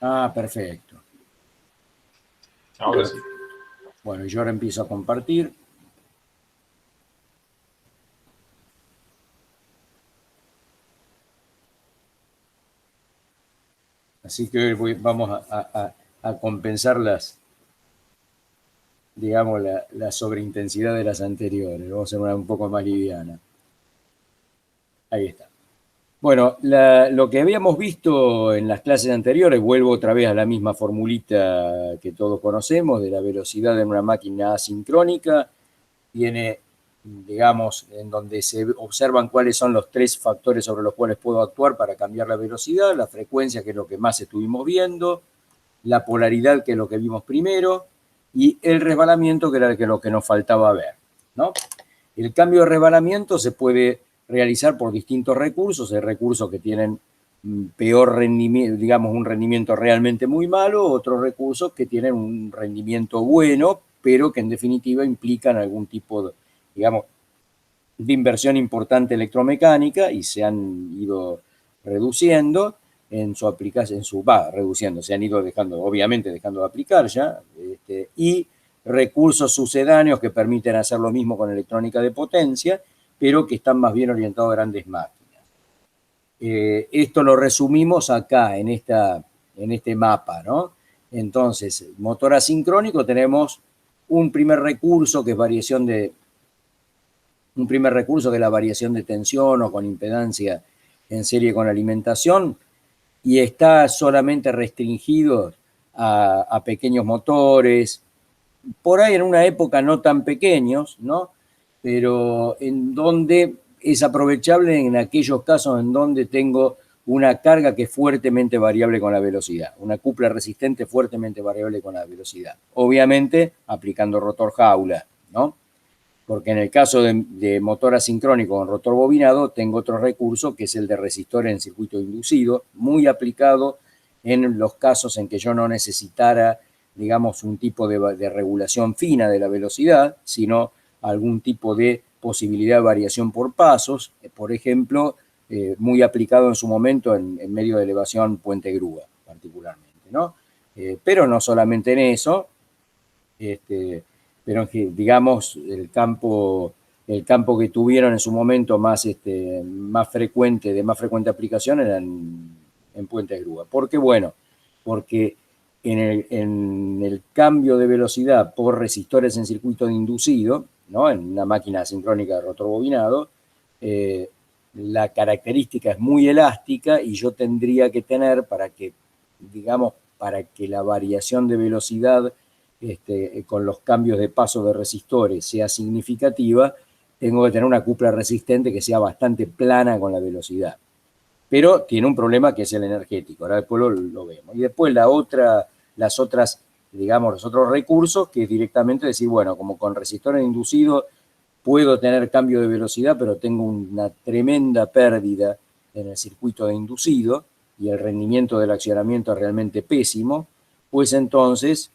Ah, perfecto. Ahora sí. Bueno, yo ahora empiezo a compartir. Así que hoy vamos a compensar digamos, la sobreintensidad de las anteriores. Vamos a hacer una un poco más liviana. Ahí está. Bueno, lo que habíamos visto en las clases anteriores, vuelvo otra vez a la misma formulita que todos conocemos, de la velocidad en una máquina asincrónica, tiene, digamos, en donde se observan cuáles son los tres factores sobre los cuales puedo actuar para cambiar la velocidad, la frecuencia, que es lo que más estuvimos viendo, la polaridad, que es lo que vimos primero, y el resbalamiento, que era lo que nos faltaba ver, ¿no? El cambio de resbalamiento se puede realizar por distintos recursos. Hay recursos que tienen peor rendimiento, digamos, un rendimiento realmente muy malo, otros recursos que tienen un rendimiento bueno, pero que en definitiva implican algún tipo de, digamos, de inversión importante electromecánica y se han ido reduciendo en su aplicación, reduciendo, se han ido dejando, obviamente dejando de aplicar ya, y recursos sucedáneos que permiten hacer lo mismo con electrónica de potencia, pero que están más bien orientados a grandes máquinas. Esto lo resumimos acá en este mapa, ¿no? Entonces, motor asincrónico, tenemos un primer recurso que es la variación de tensión o con impedancia en serie con alimentación, y está solamente restringido a pequeños motores, por ahí en una época no tan pequeños, ¿no? Pero en donde es aprovechable en aquellos casos en donde tengo una carga que es fuertemente variable con la velocidad, una cupla resistente fuertemente variable con la velocidad. Obviamente aplicando rotor jaula, ¿no? Porque en el caso de motor asincrónico con rotor bobinado tengo otro recurso que es el de resistor en circuito inducido, muy aplicado en los casos en que yo no necesitara, digamos, un tipo de regulación fina de la velocidad, sino algún tipo de posibilidad de variación por pasos, por ejemplo, muy aplicado en su momento en medio de elevación puente grúa, particularmente, ¿no? Pero no solamente en eso, pero digamos el campo que tuvieron en su momento más frecuente, de más frecuente aplicación, era en puente de grúa. ¿Por qué? Bueno, porque en el cambio de velocidad por resistores en circuito de inducido, ¿no? En una máquina sincrónica de rotor bobinado, la característica es muy elástica y yo tendría que tener para que la variación de velocidad con los cambios de paso de resistores sea significativa, tengo que tener una cupla resistente que sea bastante plana con la velocidad. Pero tiene un problema que es el energético, ahora después lo vemos. Y después los otros recursos, que es directamente decir, bueno, como con resistores inducidos puedo tener cambio de velocidad, pero tengo una tremenda pérdida en el circuito de inducido y el rendimiento del accionamiento es realmente pésimo, pues entonces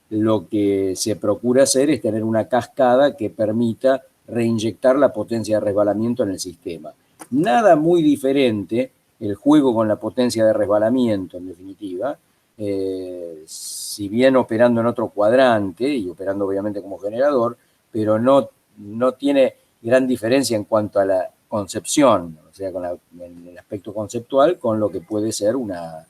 lo que se procura hacer es tener una cascada que permita reinyectar la potencia de resbalamiento en el sistema. Nada muy diferente el juego con la potencia de resbalamiento, en definitiva, si bien operando en otro cuadrante y operando obviamente como generador, pero no tiene gran diferencia en cuanto a la concepción, o sea, en el aspecto conceptual, con lo que puede ser una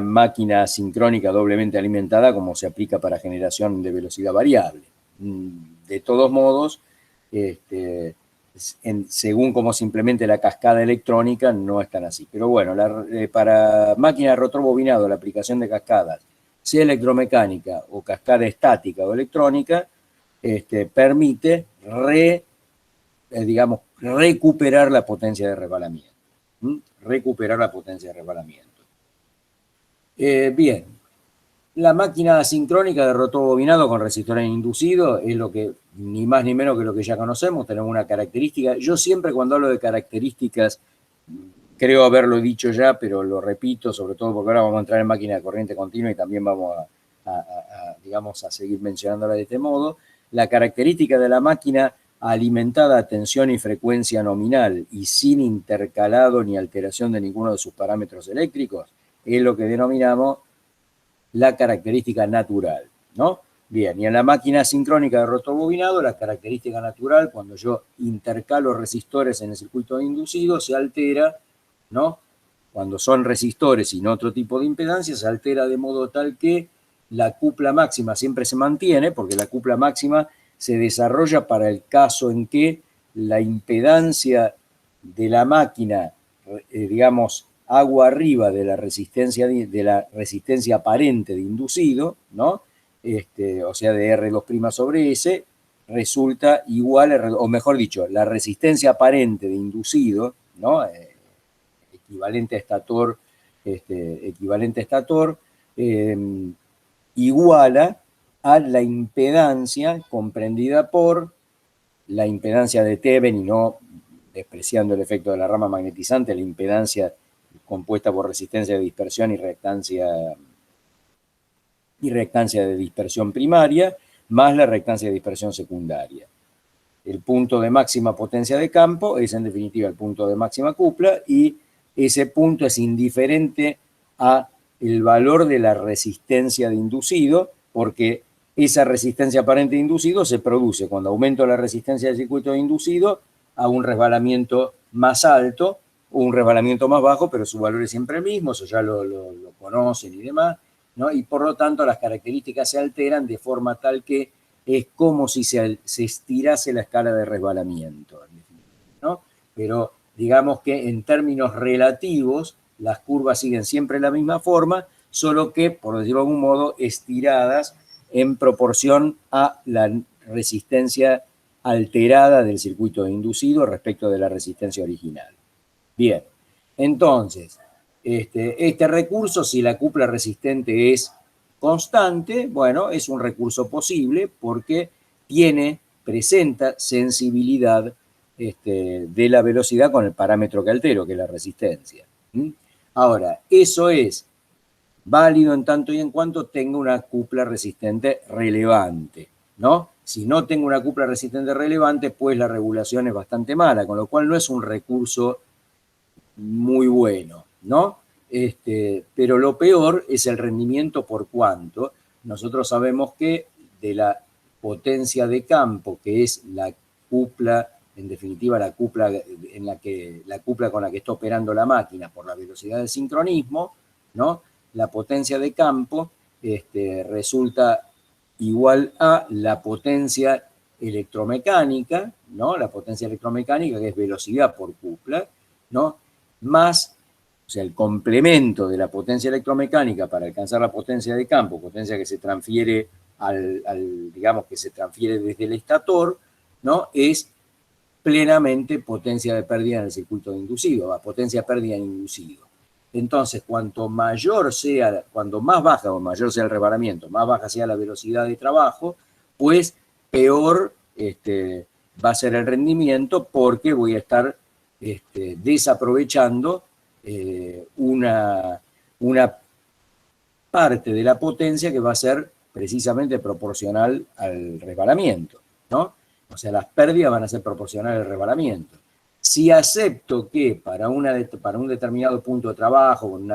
máquina sincrónica doblemente alimentada, como se aplica para generación de velocidad variable. De todos modos, según cómo se implemente la cascada electrónica, no es tan así. Pero bueno, para máquina de rotor bobinado, la aplicación de cascadas, sea electromecánica o cascada estática o electrónica, permite recuperar la potencia de resbalamiento. Recuperar la potencia de resbalamiento. Bien, la máquina asincrónica de rotor bobinado con resistores inducidos es lo que, ni más ni menos que lo que ya conocemos, tenemos una característica. Yo siempre cuando hablo de características, creo haberlo dicho ya, pero lo repito, sobre todo porque ahora vamos a entrar en máquina de corriente continua y también vamos digamos, a seguir mencionándola de este modo. La característica de la máquina alimentada a tensión y frecuencia nominal y sin intercalado ni alteración de ninguno de sus parámetros eléctricos, es lo que denominamos la característica natural, ¿no? Bien, y en la máquina sincrónica de rotobobinado, la característica natural, cuando yo intercalo resistores en el circuito inducido, se altera, ¿no? Cuando son resistores y no otro tipo de impedancia, se altera de modo tal que la cupla máxima siempre se mantiene, porque la cupla máxima se desarrolla para el caso en que la impedancia de la máquina, digamos, agua arriba de la resistencia aparente de inducido, ¿no? O sea, de R2' sobre S, resulta igual, o mejor dicho, la resistencia aparente de inducido, ¿no? Equivalente a estator, iguala a la impedancia comprendida por la impedancia de Thevenin, y no despreciando el efecto de la rama magnetizante, la impedancia compuesta por resistencia de dispersión y reactancia de dispersión primaria, más la reactancia de dispersión secundaria. El punto de máxima potencia de campo es en definitiva el punto de máxima cupla, y ese punto es indiferente a el valor de la resistencia de inducido, porque esa resistencia aparente de inducido se produce cuando aumento la resistencia del circuito de inducido a un resbalamiento más alto o un resbalamiento más bajo, pero su valor es siempre el mismo, eso ya lo conocen y demás, ¿no? Y por lo tanto las características se alteran de forma tal que es como si se estirase la escala de resbalamiento, ¿no? Pero digamos que en términos relativos las curvas siguen siempre la misma forma, solo que, por decirlo de algún modo, estiradas en proporción a la resistencia alterada del circuito de inducido respecto de la resistencia original. Bien, entonces, este recurso, si la cupla resistente es constante, bueno, es un recurso posible porque presenta sensibilidad de la velocidad con el parámetro que altero, que es la resistencia. Ahora, eso es válido en tanto y en cuanto tenga una cupla resistente relevante, ¿no? Si no tengo una cupla resistente relevante, pues la regulación es bastante mala, con lo cual no es un recurso muy bueno, ¿no? Pero lo peor es el rendimiento, por cuanto nosotros sabemos que de la potencia de campo, que es la cupla, en definitiva la cupla con la que está operando la máquina por la velocidad del sincronismo, ¿no? La potencia de campo resulta igual a la potencia electromecánica, ¿no? La potencia electromecánica, que es velocidad por cupla, ¿no? Más, o sea, el complemento de la potencia electromecánica para alcanzar la potencia de campo, potencia que se transfiere digamos que se transfiere desde el estator, ¿no? Es plenamente potencia de pérdida en el circuito de inducido, a potencia de pérdida en inducido. Entonces, cuanto más baja o mayor sea el resbalamiento, más baja sea la velocidad de trabajo, pues peor va a ser el rendimiento, porque voy a estar desaprovechando una parte de la potencia que va a ser precisamente proporcional al resbalamiento, ¿no? O sea, las pérdidas van a ser proporcionales al resbalamiento. Si acepto que para un determinado punto de trabajo, con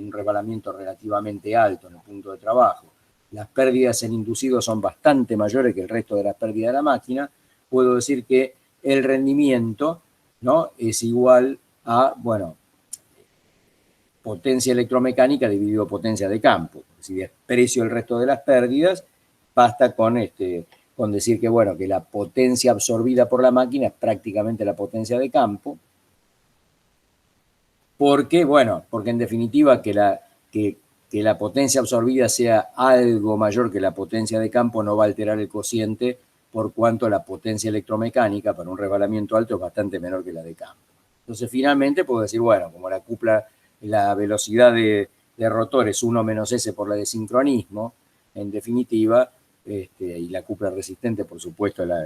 un resbalamiento relativamente alto en el punto de trabajo, las pérdidas en inducido son bastante mayores que el resto de las pérdidas de la máquina, puedo decir que el rendimiento, ¿no?, es igual a, bueno, potencia electromecánica dividido potencia de campo. Si desprecio el resto de las pérdidas, basta con decir que, bueno, que la potencia absorbida por la máquina es prácticamente la potencia de campo, porque en definitiva que la potencia absorbida sea algo mayor que la potencia de campo no va a alterar el cociente, por cuanto la potencia electromecánica para un resbalamiento alto es bastante menor que la de campo. Entonces, finalmente puedo decir, bueno, como la velocidad de rotor es 1 menos S por la de sincronismo, en definitiva, y la cupla resistente, por supuesto, es la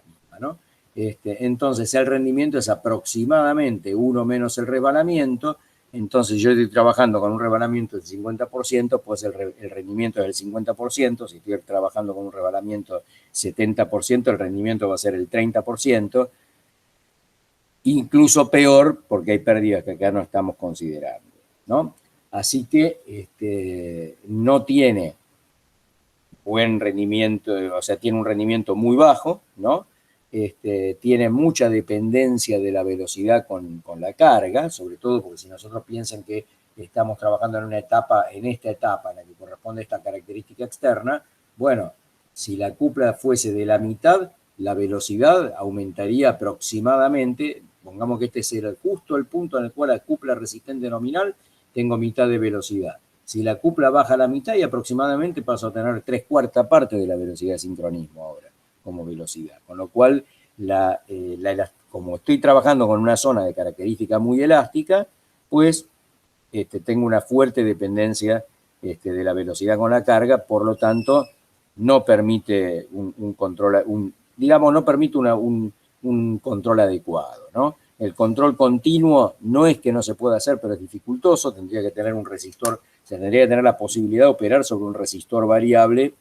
misma, ¿no? Entonces, el rendimiento es aproximadamente 1 menos el resbalamiento, Entonces yo estoy trabajando con un rebalamiento del 50%, pues el rendimiento es del 50%, si estoy trabajando con un rebalamiento del 70%, el rendimiento va a ser el 30%, incluso peor porque hay pérdidas que acá no estamos considerando, ¿no? Así que no tiene buen rendimiento, o sea, tiene un rendimiento muy bajo, ¿no? Tiene mucha dependencia de la velocidad con la carga, sobre todo porque si nosotros piensan que estamos trabajando en esta etapa en la que corresponde esta característica externa, bueno, si la cupla fuese de la mitad, la velocidad aumentaría aproximadamente, pongamos que este es justo el punto en el cual la cupla resistente nominal, tengo mitad de velocidad. Si la cupla baja a la mitad y aproximadamente paso a tener 3/4 parte de la velocidad de sincronismo ahora como velocidad. Con lo cual, como estoy trabajando con una zona de característica muy elástica, pues tengo una fuerte dependencia de la velocidad con la carga, por lo tanto, no permite un control, digamos, no permite un control adecuado, ¿no? El control continuo no es que no se pueda hacer, pero es dificultoso, tendría que tener un resistor, se tendría que tener la posibilidad de operar sobre un resistor variable,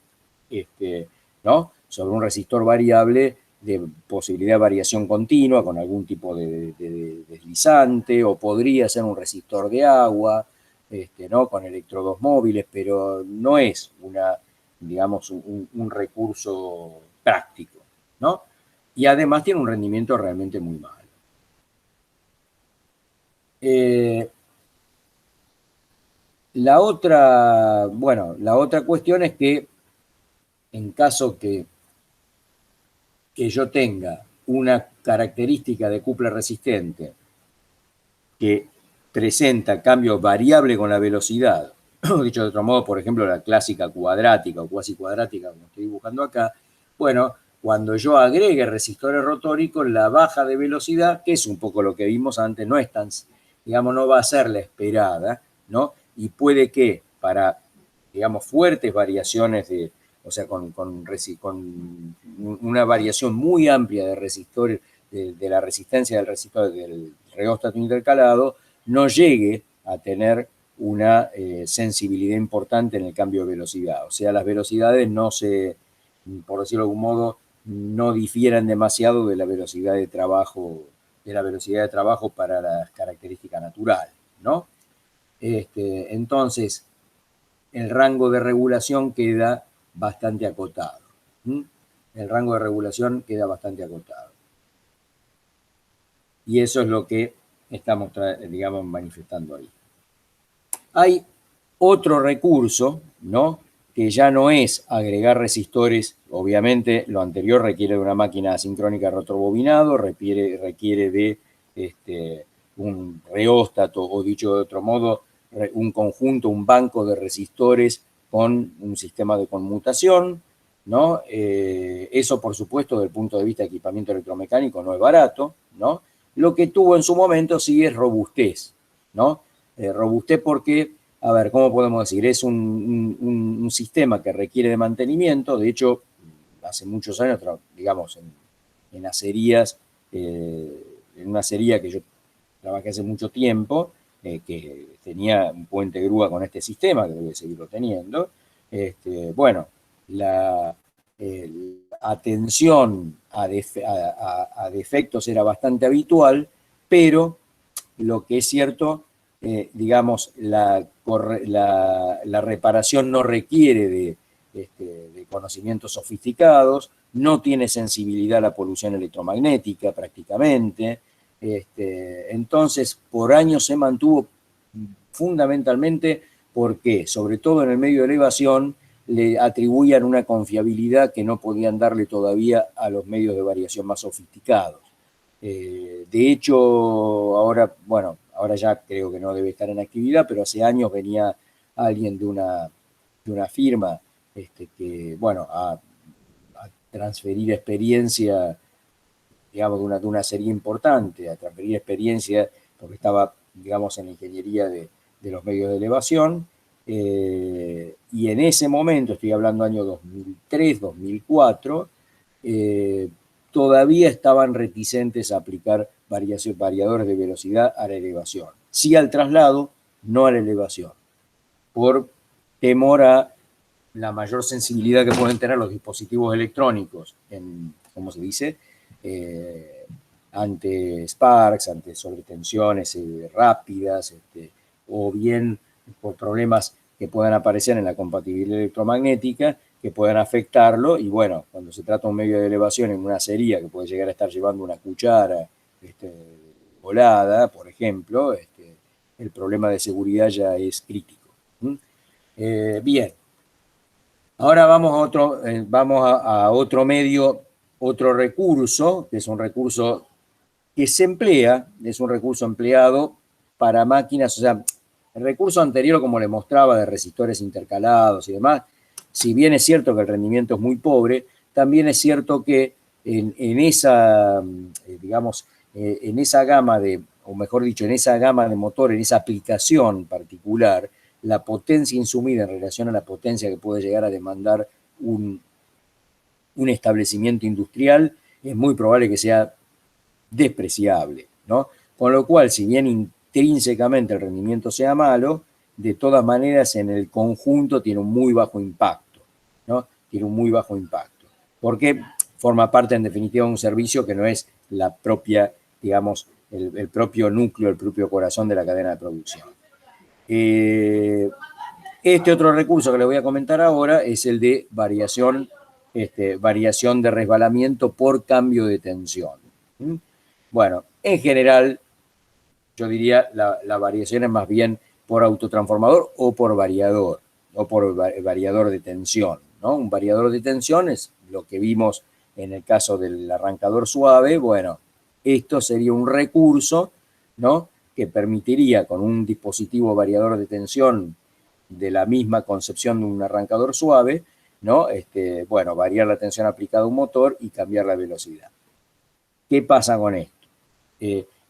¿no? Sobre un resistor variable de posibilidad de variación continua con algún tipo de deslizante, o podría ser un resistor de agua, ¿no? Con electrodos móviles, pero no es digamos, un recurso práctico, ¿no? Y además tiene un rendimiento realmente muy malo. La otra cuestión es que en caso que yo tenga una característica de cupla resistente que presenta cambio variable con la velocidad, dicho de otro modo, por ejemplo, la clásica cuadrática o cuasi cuadrática, como estoy dibujando acá, bueno, cuando yo agregue resistores rotóricos, la baja de velocidad, que es un poco lo que vimos antes, no es tan, digamos, no va a ser la esperada, ¿no? Y puede que para, digamos, fuertes variaciones o sea, con una variación muy amplia de resistores, de la resistencia del resistor del reóstato intercalado, no llegue a tener una sensibilidad importante en el cambio de velocidad. O sea, las velocidades no se, por decirlo de algún modo, no difieran demasiado de la velocidad de trabajo, para las características naturales, ¿no? Entonces, el rango de regulación queda bastante acotado. El rango de regulación queda bastante acotado. Y eso es lo que estamos, digamos, manifestando ahí. Hay otro recurso, ¿no? Que ya no es agregar resistores. Obviamente, lo anterior requiere de una máquina asincrónica retrobobinado, requiere de un reóstato, o dicho de otro modo, un conjunto, un banco de resistores con un sistema de conmutación, ¿no? Eso, por supuesto, desde el punto de vista de equipamiento electromecánico, no es barato, ¿no? Lo que tuvo en su momento sí es robustez, ¿no? Robustez porque, a ver, ¿cómo podemos decir? Es un sistema que requiere de mantenimiento. De hecho, hace muchos años, digamos, en acerías, en una acería que yo trabajé hace mucho tiempo, que tenía un puente grúa con este sistema, que debe seguirlo teniendo. Bueno, la atención a defectos era bastante habitual, pero lo que es cierto, digamos, la reparación no requiere de conocimientos sofisticados, no tiene sensibilidad a la polución electromagnética prácticamente. Entonces, por años se mantuvo fundamentalmente porque, sobre todo en el medio de elevación, le atribuían una confiabilidad que no podían darle todavía a los medios de variación más sofisticados. De hecho, ahora ya creo que no debe estar en actividad, pero hace años venía alguien de una firma que, bueno, a transferir experiencia, digamos, de una serie importante, a transferir experiencia, porque estaba, digamos, en la ingeniería de los medios de elevación, y en ese momento, estoy hablando año 2003, 2004, todavía estaban reticentes a aplicar variadores de velocidad a la elevación. Sí al traslado, no a la elevación, por temor a la mayor sensibilidad que pueden tener los dispositivos electrónicos en, ¿cómo se dice? Ante sparks, ante sobretensiones rápidas, o bien por problemas que puedan aparecer en la compatibilidad electromagnética, que puedan afectarlo, y bueno, cuando se trata de un medio de elevación en una acería que puede llegar a estar llevando una cuchara volada, por ejemplo, el problema de seguridad ya es crítico. Bien, ahora vamos a otro medio, otro recurso, que es un recurso que se emplea, es un recurso empleado para máquinas, o sea, el recurso anterior, como le mostraba, de resistores intercalados y demás, si bien es cierto que el rendimiento es muy pobre, también es cierto que en esa, digamos, en esa gama de, o mejor dicho, en esa gama de motor, en esa aplicación particular, la potencia insumida en relación a la potencia que puede llegar a demandar un establecimiento industrial, es muy probable que sea despreciable, ¿no? Con lo cual, si bien intrínsecamente el rendimiento sea malo, de todas maneras en el conjunto tiene un muy bajo impacto, ¿no? Tiene un muy bajo impacto, porque forma parte en definitiva de un servicio que no es la propia, digamos, el propio núcleo, el propio corazón de la cadena de producción. Este otro recurso que les voy a comentar ahora es el de variación de resbalamiento por cambio de tensión. Bueno, en general, yo diría la variación es más bien por autotransformador o por variador de tensión, ¿no? Un variador de tensión es lo que vimos en el caso del arrancador suave. Bueno, esto sería un recurso, ¿no?, que permitiría con un dispositivo variador de tensión de la misma concepción de un arrancador suave, ¿no? Bueno, variar la tensión aplicada a un motor y cambiar la velocidad. ¿Qué pasa con esto?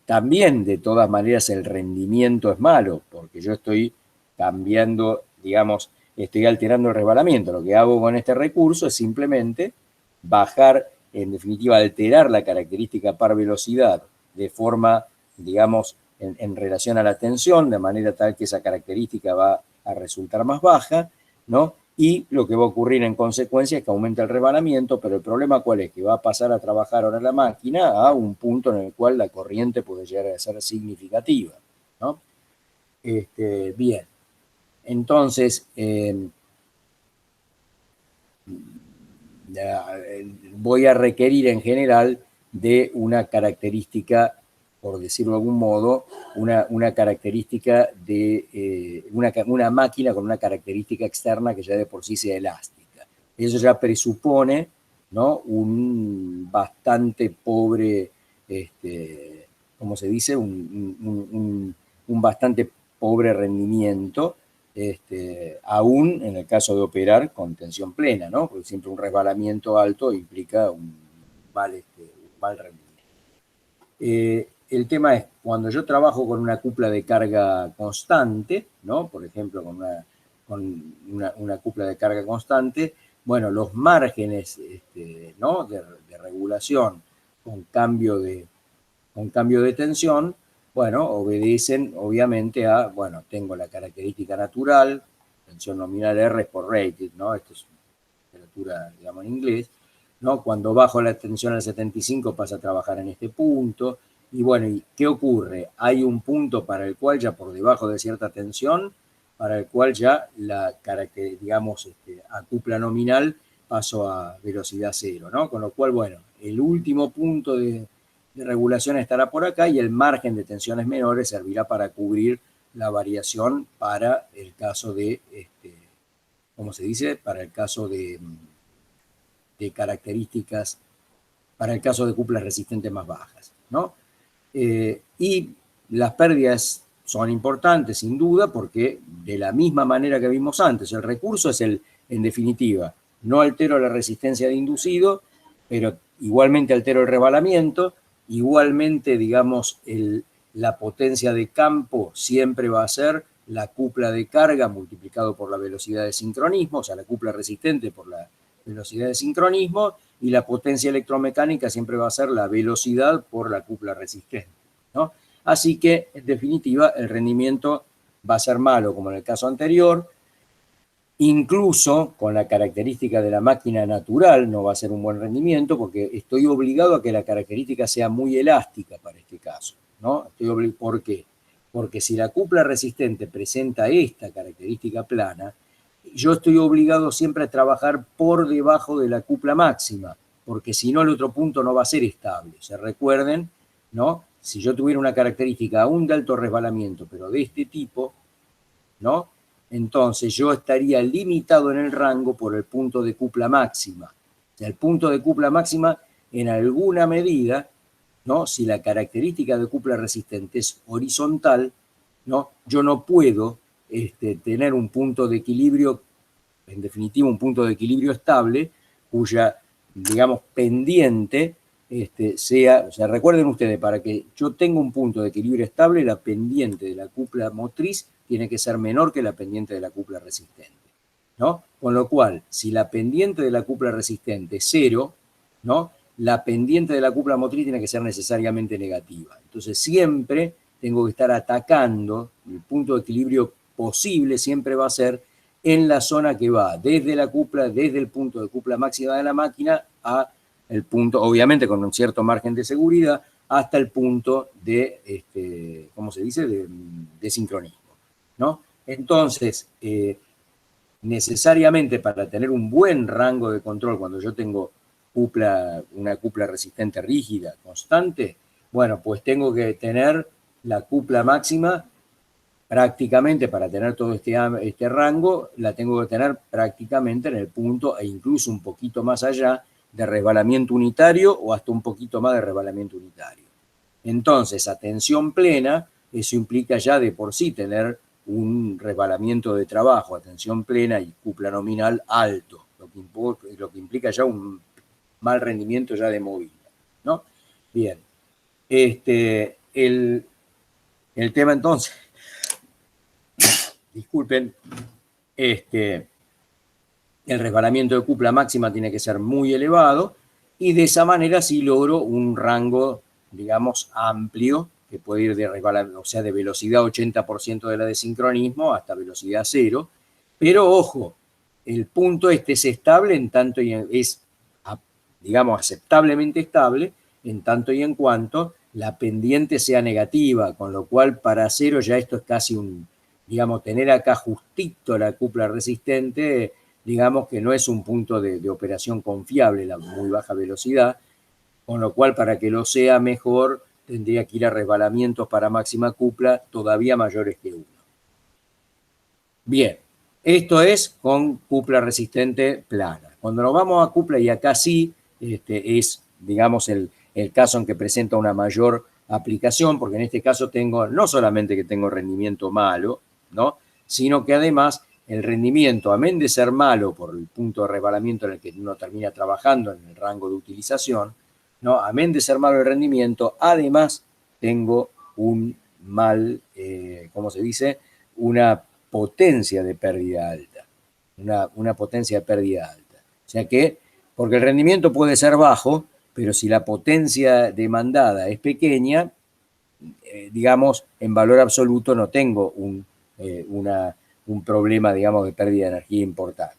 También, de todas maneras, el rendimiento es malo, porque yo estoy cambiando, digamos, estoy alterando el resbalamiento. Lo que hago con este recurso es simplemente bajar, en definitiva, alterar la característica par velocidad de forma, digamos, en relación a la tensión, de manera tal que esa característica va a resultar más baja, ¿no? Y lo que va a ocurrir en consecuencia es que aumenta el resbalamiento, pero el problema ¿cuál es? Que va a pasar a trabajar ahora la máquina a un punto en el cual la corriente puede llegar a ser significativa, ¿no? Bien, entonces voy a requerir en general de una característica, por decirlo de algún modo, una característica de una máquina con una característica externa que ya de por sí sea elástica. Eso ya presupone, ¿no?, un bastante pobre, ¿cómo se dice? Un bastante pobre rendimiento, aún en el caso de operar con tensión plena, ¿no? Porque siempre un resbalamiento alto implica un mal rendimiento. El tema es, cuando yo trabajo con una cupla de carga constante, ¿no?, por ejemplo, con una cupla de carga constante, bueno, los márgenes, ¿no?, de regulación con cambio de tensión, bueno, obedecen obviamente a, bueno, tengo la característica natural, tensión nominal R por rated, ¿no? Esto es literatura, digamos, en inglés, ¿no? Cuando bajo la tensión al 75 pasa a trabajar en este punto, y bueno, ¿y qué ocurre? Hay un punto para el cual ya por debajo de cierta tensión, para el cual ya la característica, digamos, a cupla nominal paso a velocidad cero, ¿no? Con lo cual, bueno, el último punto de regulación estará por acá y el margen de tensiones menores servirá para cubrir la variación para el caso de, ¿cómo se dice? Para el caso de características, para el caso de cuplas resistentes más bajas, ¿no? Y las pérdidas son importantes, sin duda, porque de la misma manera que vimos antes, el recurso es en definitiva, no altero la resistencia de inducido, pero igualmente altero el resbalamiento, igualmente, digamos, la potencia de campo siempre va a ser la cupla de carga multiplicado por la velocidad de sincronismo, o sea, la cupla resistente por la velocidad de sincronismo, y la potencia electromecánica siempre va a ser la velocidad por la cupla resistente, ¿no? Así que, en definitiva, el rendimiento va a ser malo, como en el caso anterior. Incluso con la característica de la máquina natural no va a ser un buen rendimiento, porque estoy obligado a que la característica sea muy elástica para este caso, ¿no? ¿Por qué? Porque si la cupla resistente presenta esta característica plana, yo estoy obligado siempre a trabajar por debajo de la cupla máxima, porque si no el otro punto no va a ser estable. Se recuerden, ¿no? Si yo tuviera una característica aún de alto resbalamiento, pero de este tipo, ¿no? Entonces yo estaría limitado en el rango por el punto de cupla máxima. O sea, el punto de cupla máxima, en alguna medida, ¿no? Si la característica de cupla resistente es horizontal, ¿no? Yo no puedo tener un punto de equilibrio, en definitiva un punto de equilibrio estable, cuya, digamos, pendiente sea, o sea, recuerden ustedes, para que yo tenga un punto de equilibrio estable, la pendiente de la cupla motriz tiene que ser menor que la pendiente de la cupla resistente, ¿no? Con lo cual, si la pendiente de la cupla resistente es 0, ¿no? La pendiente de la cupla motriz tiene que ser necesariamente negativa. Entonces, siempre tengo que estar atacando, el punto de equilibrio posible siempre va a ser en la zona que va desde la cupla, desde el punto de cupla máxima de la máquina a el punto, obviamente con un cierto margen de seguridad, hasta el punto de, ¿cómo se dice?, de sincronismo, ¿no? Entonces, necesariamente para tener un buen rango de control, cuando yo tengo una cupla resistente rígida, constante, bueno, pues tengo que tener la cupla máxima prácticamente, para tener todo este rango, la tengo que tener prácticamente en el punto e incluso un poquito más allá de resbalamiento unitario o hasta un poquito más de resbalamiento unitario. Entonces, a tensión plena, eso implica ya de por sí tener un resbalamiento de trabajo a tensión plena y cupla nominal alto, lo que implica ya un mal rendimiento ya de movida, ¿no? Bien. El tema entonces, disculpen, el resbalamiento de cupla máxima tiene que ser muy elevado y de esa manera sí logro un rango, digamos, amplio, que puede ir de resbalamiento, o sea, de velocidad 80% de la de sincronismo hasta velocidad 0. Pero ojo, el punto es estable en tanto y es, digamos, aceptablemente estable en tanto y en cuanto la pendiente sea negativa, con lo cual para 0 ya esto es casi un, digamos, tener acá justito la cupla resistente, digamos que no es un punto de operación confiable, la muy baja velocidad, con lo cual para que lo sea mejor tendría que ir a resbalamientos para máxima cupla todavía mayores que 1. Bien, esto es con cupla resistente plana. Cuando nos vamos a cupla, y acá sí, es, digamos, el caso en que presenta una mayor aplicación, porque en este caso tengo, no solamente que tengo rendimiento malo, ¿no?, sino que además el rendimiento, amén de ser malo por el punto de resbalamiento en el que uno termina trabajando en el rango de utilización, ¿no?, amén de ser malo el rendimiento, además tengo un mal, ¿cómo se dice?, una potencia de pérdida alta, una potencia de pérdida alta. O sea que, porque el rendimiento puede ser bajo, pero si la potencia demandada es pequeña, digamos, en valor absoluto no tengo un problema, digamos, de pérdida de energía importante.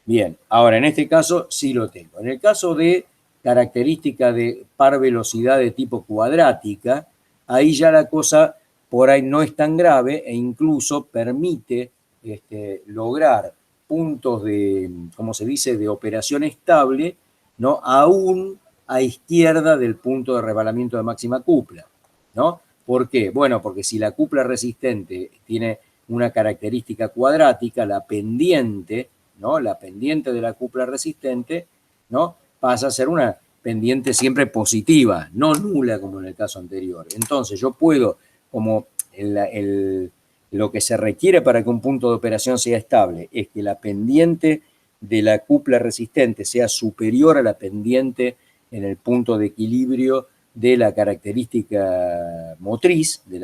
Bien, ahora en este caso sí lo tengo. En el caso de característica de par velocidad de tipo cuadrática, ahí ya la cosa por ahí no es tan grave e incluso permite lograr puntos de, ¿cómo se dice?, de operación estable, ¿no?, aún a izquierda del punto de resbalamiento de máxima cupla, ¿no? ¿Por qué? Bueno, porque si la cupla resistente tiene una característica cuadrática, la pendiente, ¿no?, la pendiente de la cupla resistente, ¿no?, pasa a ser una pendiente siempre positiva, no nula como en el caso anterior. Entonces yo puedo, como lo que se requiere para que un punto de operación sea estable es que la pendiente de la cupla resistente sea superior a la pendiente en el punto de equilibrio de la característica motriz, de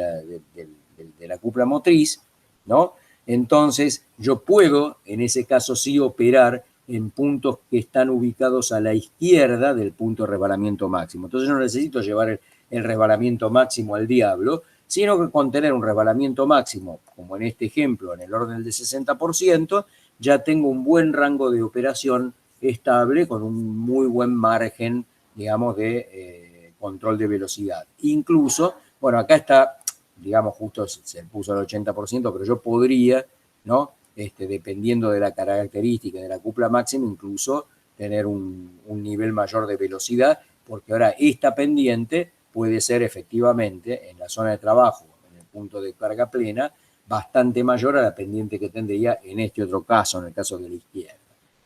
la cupla motriz, ¿no? Entonces yo puedo, en ese caso sí, operar en puntos que están ubicados a la izquierda del punto de resbalamiento máximo. Entonces no necesito llevar el resbalamiento máximo al diablo, sino que con tener un resbalamiento máximo, como en este ejemplo, en el orden del 60%, ya tengo un buen rango de operación estable con un muy buen margen, digamos, de control de velocidad. Incluso, bueno, acá está, digamos, justo se puso al 80%, pero yo podría, ¿no? Dependiendo de la característica de la cupla máxima, incluso tener un nivel mayor de velocidad, porque ahora esta pendiente puede ser efectivamente en la zona de trabajo, en el punto de carga plena, bastante mayor a la pendiente que tendría en este otro caso, en el caso de la izquierda,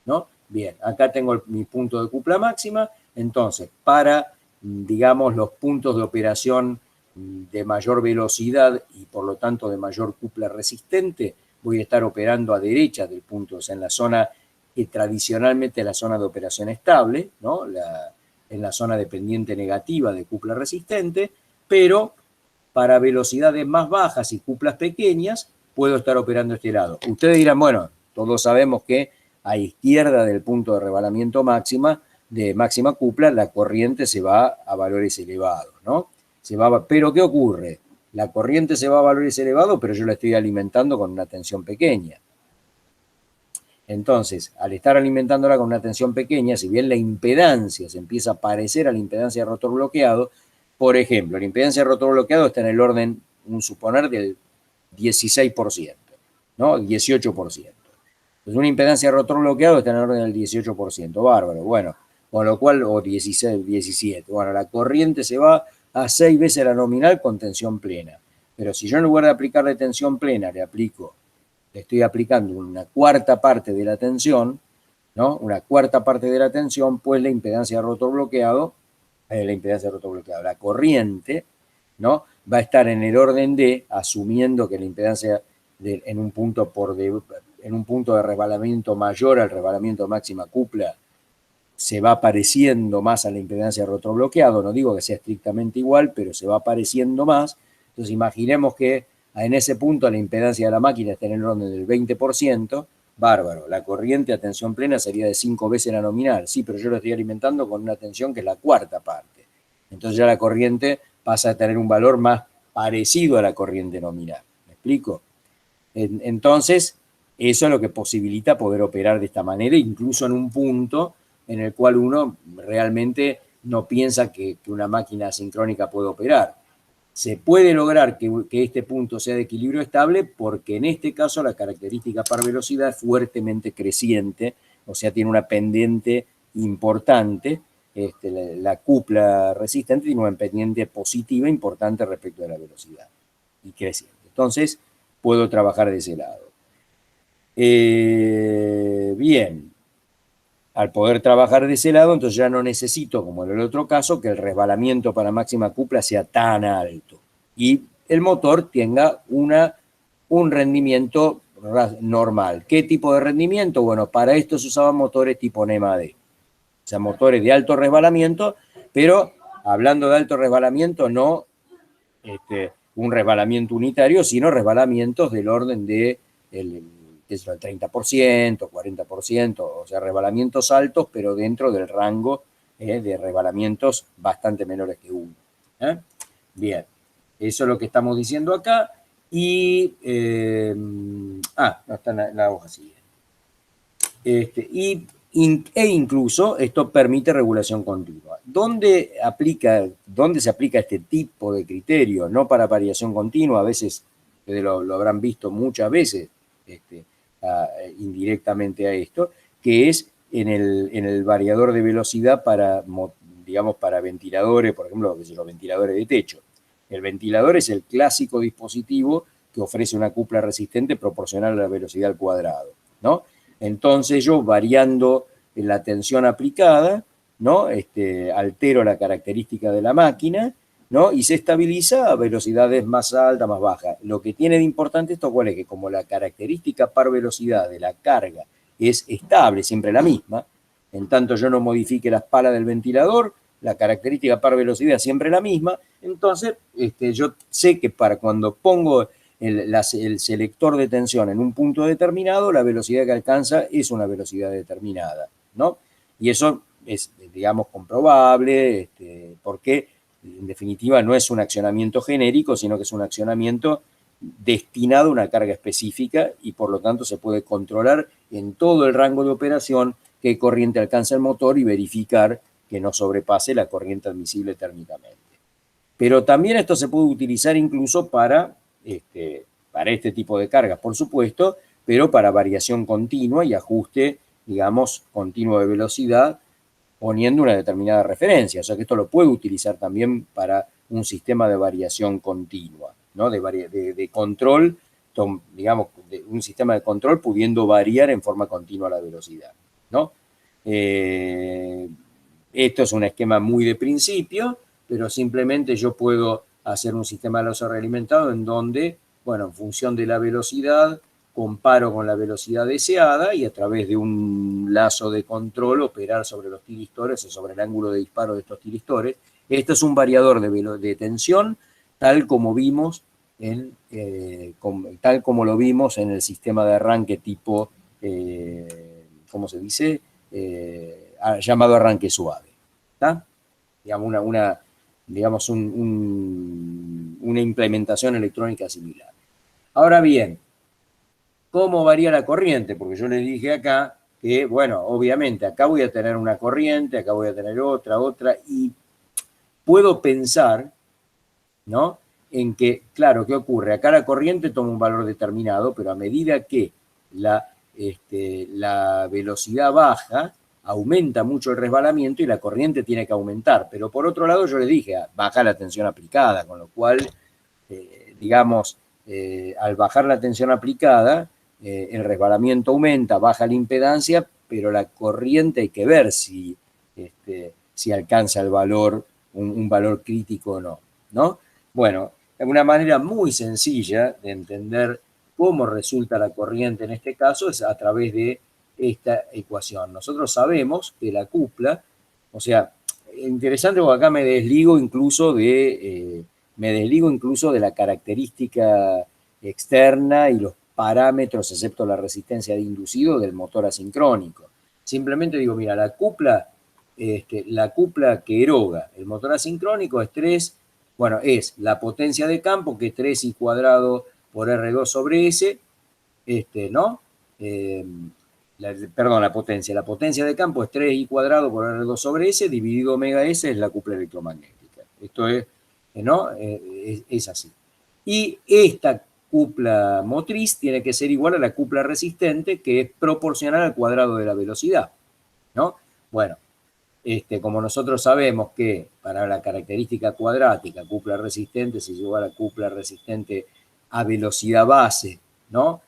¿no? Bien, acá tengo mi punto de cupla máxima, entonces para, digamos, los puntos de operación de mayor velocidad y por lo tanto de mayor cupla resistente, voy a estar operando a derecha del punto, o sea, en la zona que tradicionalmente es la zona de operación estable, ¿no? En la zona de pendiente negativa de cupla resistente, pero para velocidades más bajas y cuplas pequeñas, puedo estar operando este lado. Ustedes dirán, bueno, todos sabemos que a izquierda del punto de resbalamiento máxima, de máxima cupla, la corriente se va a valores elevados, ¿no? Pero ¿qué ocurre? La corriente se va a valores elevados, pero yo la estoy alimentando con una tensión pequeña. Entonces, al estar alimentándola con una tensión pequeña, si bien la impedancia se empieza a parecer a la impedancia de rotor bloqueado, por ejemplo, la impedancia de rotor bloqueado está en el orden, un suponer, del 16%, ¿no? 18%. Entonces, una impedancia de rotor bloqueado está en el orden del 18%, bárbaro. Bueno, con lo cual, o 16, 17. Bueno, la corriente se va a 6 veces la nominal con tensión plena. Pero si yo en lugar de aplicarle tensión plena le estoy aplicando una cuarta parte de la tensión, ¿no? Una cuarta parte de la tensión, pues la impedancia de rotor bloqueado, la corriente, ¿no? Va a estar en el orden de, asumiendo que la impedancia en un punto de resbalamiento mayor al resbalamiento máxima cupla se va pareciendo más a la impedancia de rotor bloqueado, no digo que sea estrictamente igual, pero se va pareciendo más. Entonces imaginemos que en ese punto la impedancia de la máquina está en el orden del 20%, bárbaro, la corriente a tensión plena sería de 5 veces la nominal, sí, pero yo lo estoy alimentando con una tensión que es la cuarta parte. Entonces ya la corriente pasa a tener un valor más parecido a la corriente nominal. ¿Me explico? Entonces, eso es lo que posibilita poder operar de esta manera, incluso en un punto en el cual uno realmente no piensa que una máquina sincrónica puede operar. Se puede lograr que este punto sea de equilibrio estable porque en este caso la característica par velocidad es fuertemente creciente, o sea, tiene una pendiente importante. La cupla resistente tiene una pendiente positiva importante respecto de la velocidad y creciente. Entonces, puedo trabajar de ese lado. Bien, al poder trabajar de ese lado, entonces ya no necesito, como en el otro caso, que el resbalamiento para máxima cupla sea tan alto y el motor tenga un rendimiento normal. ¿Qué tipo de rendimiento? Bueno, para esto se usaban motores tipo NEMA-D, o sea, motores de alto resbalamiento, pero hablando de alto resbalamiento, no un resbalamiento unitario, sino resbalamientos del orden de el 30%, 40%, o sea, resbalamientos altos, pero dentro del rango de resbalamientos bastante menores que 1. Bien, eso es lo que estamos diciendo acá. Y, no está en la hoja siguiente. E incluso esto permite regulación continua. ¿Dónde se aplica este tipo de criterio? No para variación continua, a veces ustedes lo habrán visto muchas veces indirectamente a esto, que es en el variador de velocidad para, digamos, para ventiladores, por ejemplo, los ventiladores de techo. El ventilador es el clásico dispositivo que ofrece una cupla resistente proporcional a la velocidad al cuadrado, ¿no? Entonces yo, variando la tensión aplicada, ¿no? Altero la característica de la máquina, ¿no? Y se estabiliza a velocidades más altas, más bajas. Lo que tiene de importante esto, ¿cuál es? Que como la característica par velocidad de la carga es estable, siempre la misma, en tanto yo no modifique las palas del ventilador, la característica par velocidad es siempre la misma, entonces yo sé que para cuando pongo el selector de tensión en un punto determinado, la velocidad que alcanza es una velocidad determinada, ¿no? Y eso es, digamos, comprobable, porque en definitiva no es un accionamiento genérico, sino que es un accionamiento destinado a una carga específica y por lo tanto se puede controlar en todo el rango de operación qué corriente alcanza el motor y verificar que no sobrepase la corriente admisible térmicamente. Pero también esto se puede utilizar incluso para este tipo de cargas, por supuesto, pero para variación continua y ajuste, digamos, continuo de velocidad, poniendo una determinada referencia. O sea que esto lo puede utilizar también para un sistema de variación continua, ¿no? De control, digamos, de un sistema de control pudiendo variar en forma continua la velocidad, ¿no? Esto es un esquema muy de principio, pero simplemente yo puedo hacer un sistema de lazo realimentado en donde, bueno, en función de la velocidad, comparo con la velocidad deseada y a través de un lazo de control operar sobre los tiristores o sobre el ángulo de disparo de estos tiristores. Esto es un variador de tensión, tal como vimos tal como lo vimos en el sistema de arranque tipo, ¿cómo se dice? Llamado arranque suave. ¿Está? Digamos, una implementación electrónica similar. Ahora bien, ¿cómo varía la corriente? Porque yo les dije acá que, bueno, obviamente acá voy a tener una corriente, acá voy a tener otra, y puedo pensar, ¿no? En que, claro, ¿qué ocurre? Acá la corriente toma un valor determinado, pero a medida que la velocidad baja, aumenta mucho el resbalamiento y la corriente tiene que aumentar. Pero por otro lado, yo les dije, baja la tensión aplicada, con lo cual, digamos, al bajar la tensión aplicada, el resbalamiento aumenta, baja la impedancia, pero la corriente hay que ver si alcanza el valor, un valor crítico o no, ¿no? Bueno, una manera muy sencilla de entender cómo resulta la corriente en este caso es a través de esta ecuación. Nosotros sabemos que la cupla, o sea, interesante porque acá me desligo incluso de la característica externa y los parámetros, excepto la resistencia de inducido, del motor asincrónico. Simplemente digo, mira, la cupla que eroga el motor asincrónico es 3, bueno, es la potencia de campo, que es 3i cuadrado por R2 sobre S, ¿no? La potencia de campo es 3i cuadrado por R2 sobre S, dividido omega S es la cupla electromagnética. Esto es, ¿no? Es así. Y esta cupla motriz tiene que ser igual a la cupla resistente, que es proporcional al cuadrado de la velocidad, ¿no? Bueno, como nosotros sabemos que para la característica cuadrática, cupla resistente es igual a cupla resistente a velocidad base, ¿no?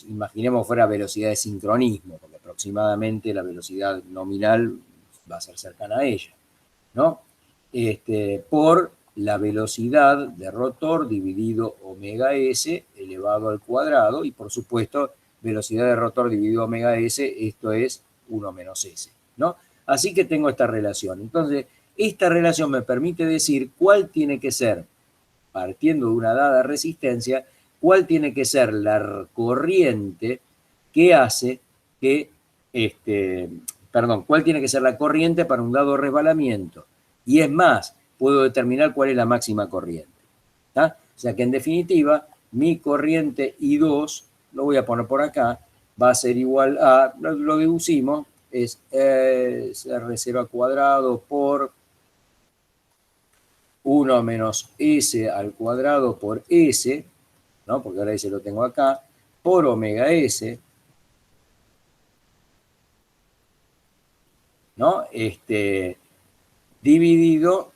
Imaginemos fuera velocidad de sincronismo, porque aproximadamente la velocidad nominal va a ser cercana a ella, ¿no? Por la velocidad de rotor dividido omega s elevado al cuadrado, y por supuesto velocidad de rotor dividido omega s, esto es 1 menos s, ¿no? Así que tengo esta relación. Entonces, esta relación me permite decir cuál tiene que ser, partiendo de una dada resistencia, cuál tiene que ser la corriente que hace que, cuál tiene que ser la corriente para un dado resbalamiento. Y es más, puedo determinar cuál es la máxima corriente. ¿Tá? O sea que en definitiva, mi corriente I2, lo voy a poner por acá, va a ser igual a, lo deducimos, es R0 al cuadrado por 1 menos S al cuadrado por S, ¿no? Porque ahora S lo tengo acá, por omega S, ¿no? Dividido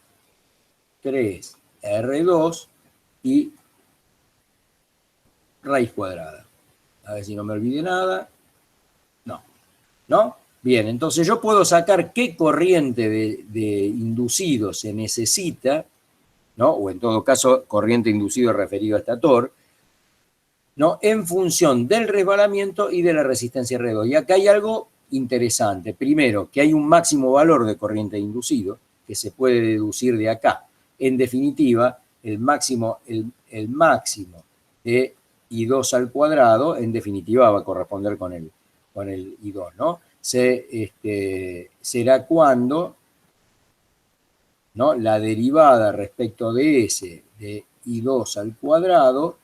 3R2 y raíz cuadrada. A ver si no me olvide nada. ¿No? Bien, entonces yo puedo sacar qué corriente de inducido se necesita, ¿no? O en todo caso, corriente inducido referido a estator, ¿no? En función del resbalamiento y de la resistencia R2. Y acá hay algo interesante. Primero, que hay un máximo valor de corriente inducido que se puede deducir de acá. En definitiva, el máximo de I2 al cuadrado, en definitiva va a corresponder con el I2, ¿no? Será cuando, ¿no?, la derivada respecto de S de I2 al cuadrado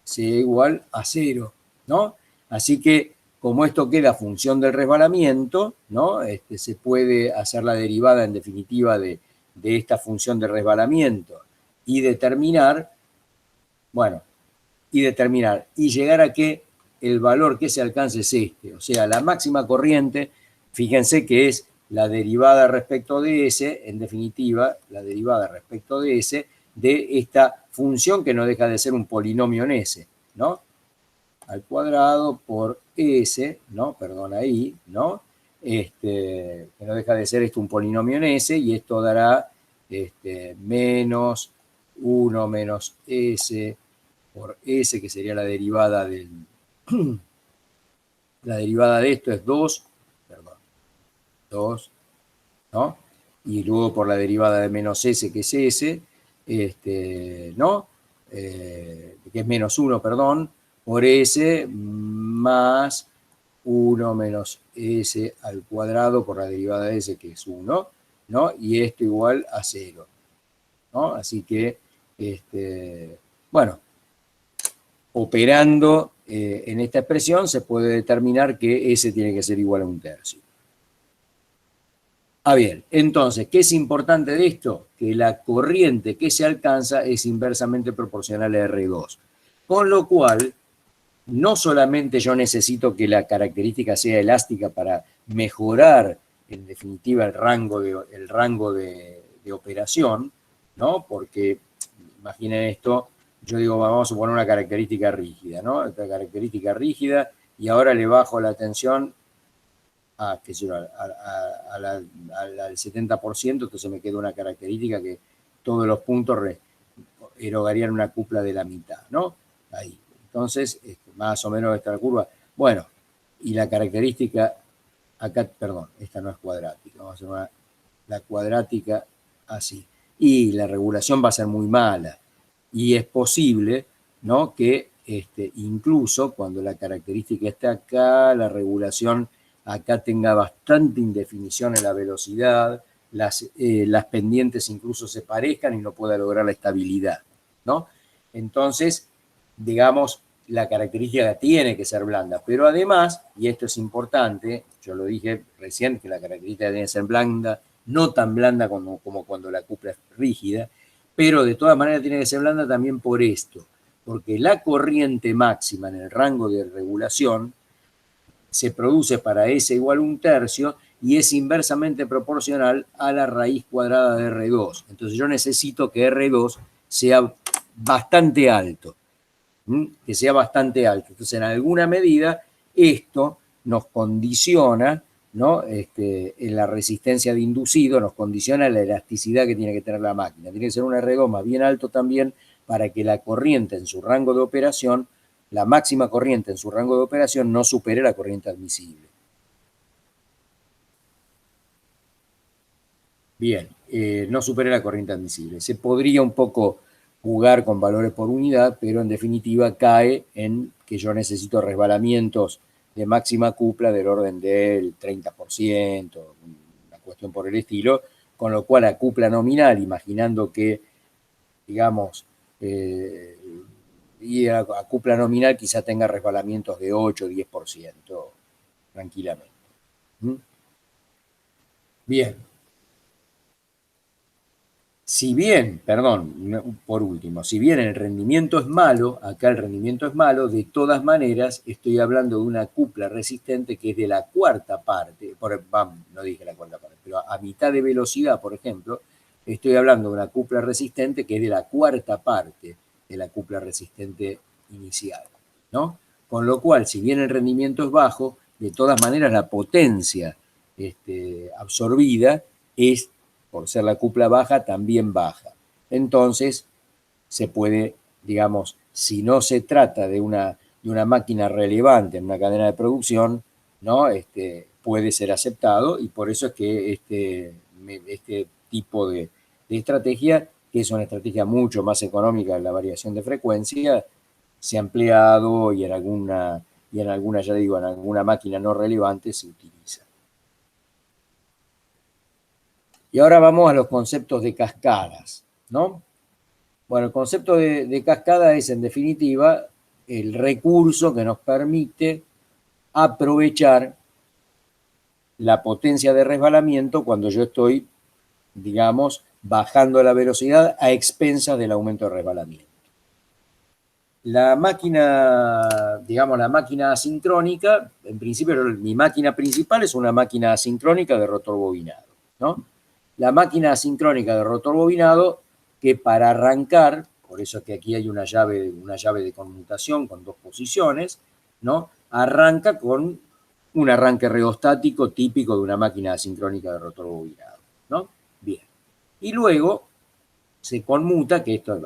sea igual a 0, ¿no? Así que, como esto queda función del resbalamiento, ¿no?, se puede hacer la derivada en definitiva de esta función de resbalamiento y determinar, bueno, y llegar a que el valor que se alcance es este. O sea, la máxima corriente, fíjense que es la derivada respecto de S, en definitiva, la derivada respecto de S, de esta función que no deja de ser un polinomio en S, ¿no? Al cuadrado por S, ¿no? Perdón, ahí, ¿no? Que no deja de ser esto un polinomio en S, y esto dará menos 1 menos S por S, que sería la derivada del... La derivada de esto es 2, perdón, 2, ¿no? Y luego por la derivada de menos S, que es S, ¿no? Que es menos 1, perdón, por S más 1 menos S al cuadrado por la derivada de S, que es 1, ¿no? Y esto igual a 0, ¿no? Así que, bueno, operando en esta expresión se puede determinar que S tiene que ser igual a 1/3. Ah, bien, entonces, ¿qué es importante de esto? Que la corriente que se alcanza es inversamente proporcional a R2. Con lo cual, no solamente yo necesito que la característica sea elástica para mejorar, en definitiva, el rango de operación, ¿no? Porque, imaginen esto, yo digo, vamos a poner una característica rígida, ¿no? Esta característica rígida, y ahora le bajo la tensión al 70%, entonces me queda una característica que todos los puntos erogarían una cupla de la mitad, ¿no? Ahí. Entonces, más o menos esta es la curva. Bueno, y la característica, acá, perdón, esta no es cuadrática, vamos a hacer la cuadrática así. Y la regulación va a ser muy mala. Y es posible, ¿no?, que incluso cuando la característica está acá, la regulación acá tenga bastante indefinición en la velocidad, las pendientes incluso se parezcan y no pueda lograr la estabilidad, ¿no? Entonces, digamos, la característica tiene que ser blanda, pero además, y esto es importante, yo lo dije recién, que la característica tiene que ser blanda, no tan blanda como cuando la cupla es rígida, pero de todas maneras tiene que ser blanda también por esto, porque la corriente máxima en el rango de regulación se produce para S igual a 1/3 y es inversamente proporcional a la raíz cuadrada de R2. Entonces yo necesito que R2 sea bastante alto, que sea bastante alto. Entonces, en alguna medida, esto nos condiciona, ¿no?, en la resistencia de inducido, nos condiciona la elasticidad que tiene que tener la máquina. Tiene que ser un R2 más bien alto también para que la corriente en su rango de operación, la máxima corriente en su rango de operación, no supere la corriente admisible. Bien, no supere la corriente admisible. Se podría un poco jugar con valores por unidad, pero en definitiva cae en que yo necesito resbalamientos de máxima cupla del orden del 30%, una cuestión por el estilo, con lo cual a cupla nominal, imaginando que, digamos, y a cupla nominal quizá tenga resbalamientos de 8 o 10% tranquilamente. Bien. Si bien, perdón, por último, si bien el rendimiento es malo, acá el rendimiento es malo, de todas maneras estoy hablando de una cupla resistente que es de la cuarta parte, no dije la cuarta parte, pero a mitad de velocidad, por ejemplo, estoy hablando de una cupla resistente que es de la cuarta parte de la cupla resistente inicial, ¿no? Con lo cual, si bien el rendimiento es bajo, de todas maneras la potencia absorbida es, por ser la cupla baja, también baja. Entonces, se puede, digamos, si no se trata de una máquina relevante en una cadena de producción, ¿no?, puede ser aceptado, y por eso es que este tipo de estrategia, que es una estrategia mucho más económica en la variación de frecuencia, sampleado y en alguna, ya digo, en alguna máquina no relevante se utiliza. Y ahora vamos a los conceptos de cascadas, ¿no? Bueno, el concepto de cascada es, en definitiva, el recurso que nos permite aprovechar la potencia de resbalamiento cuando yo estoy, digamos, bajando la velocidad a expensas del aumento de resbalamiento. La máquina, digamos, la máquina asincrónica, en principio mi máquina principal es una máquina asincrónica de rotor bobinado, ¿no? La máquina asincrónica de rotor bobinado, que para arrancar, por eso es que aquí hay una llave de conmutación con dos posiciones, ¿no? Arranca con un arranque rheostático típico de una máquina asincrónica de rotor bobinado, ¿no? Bien. Y luego se conmuta, que esto,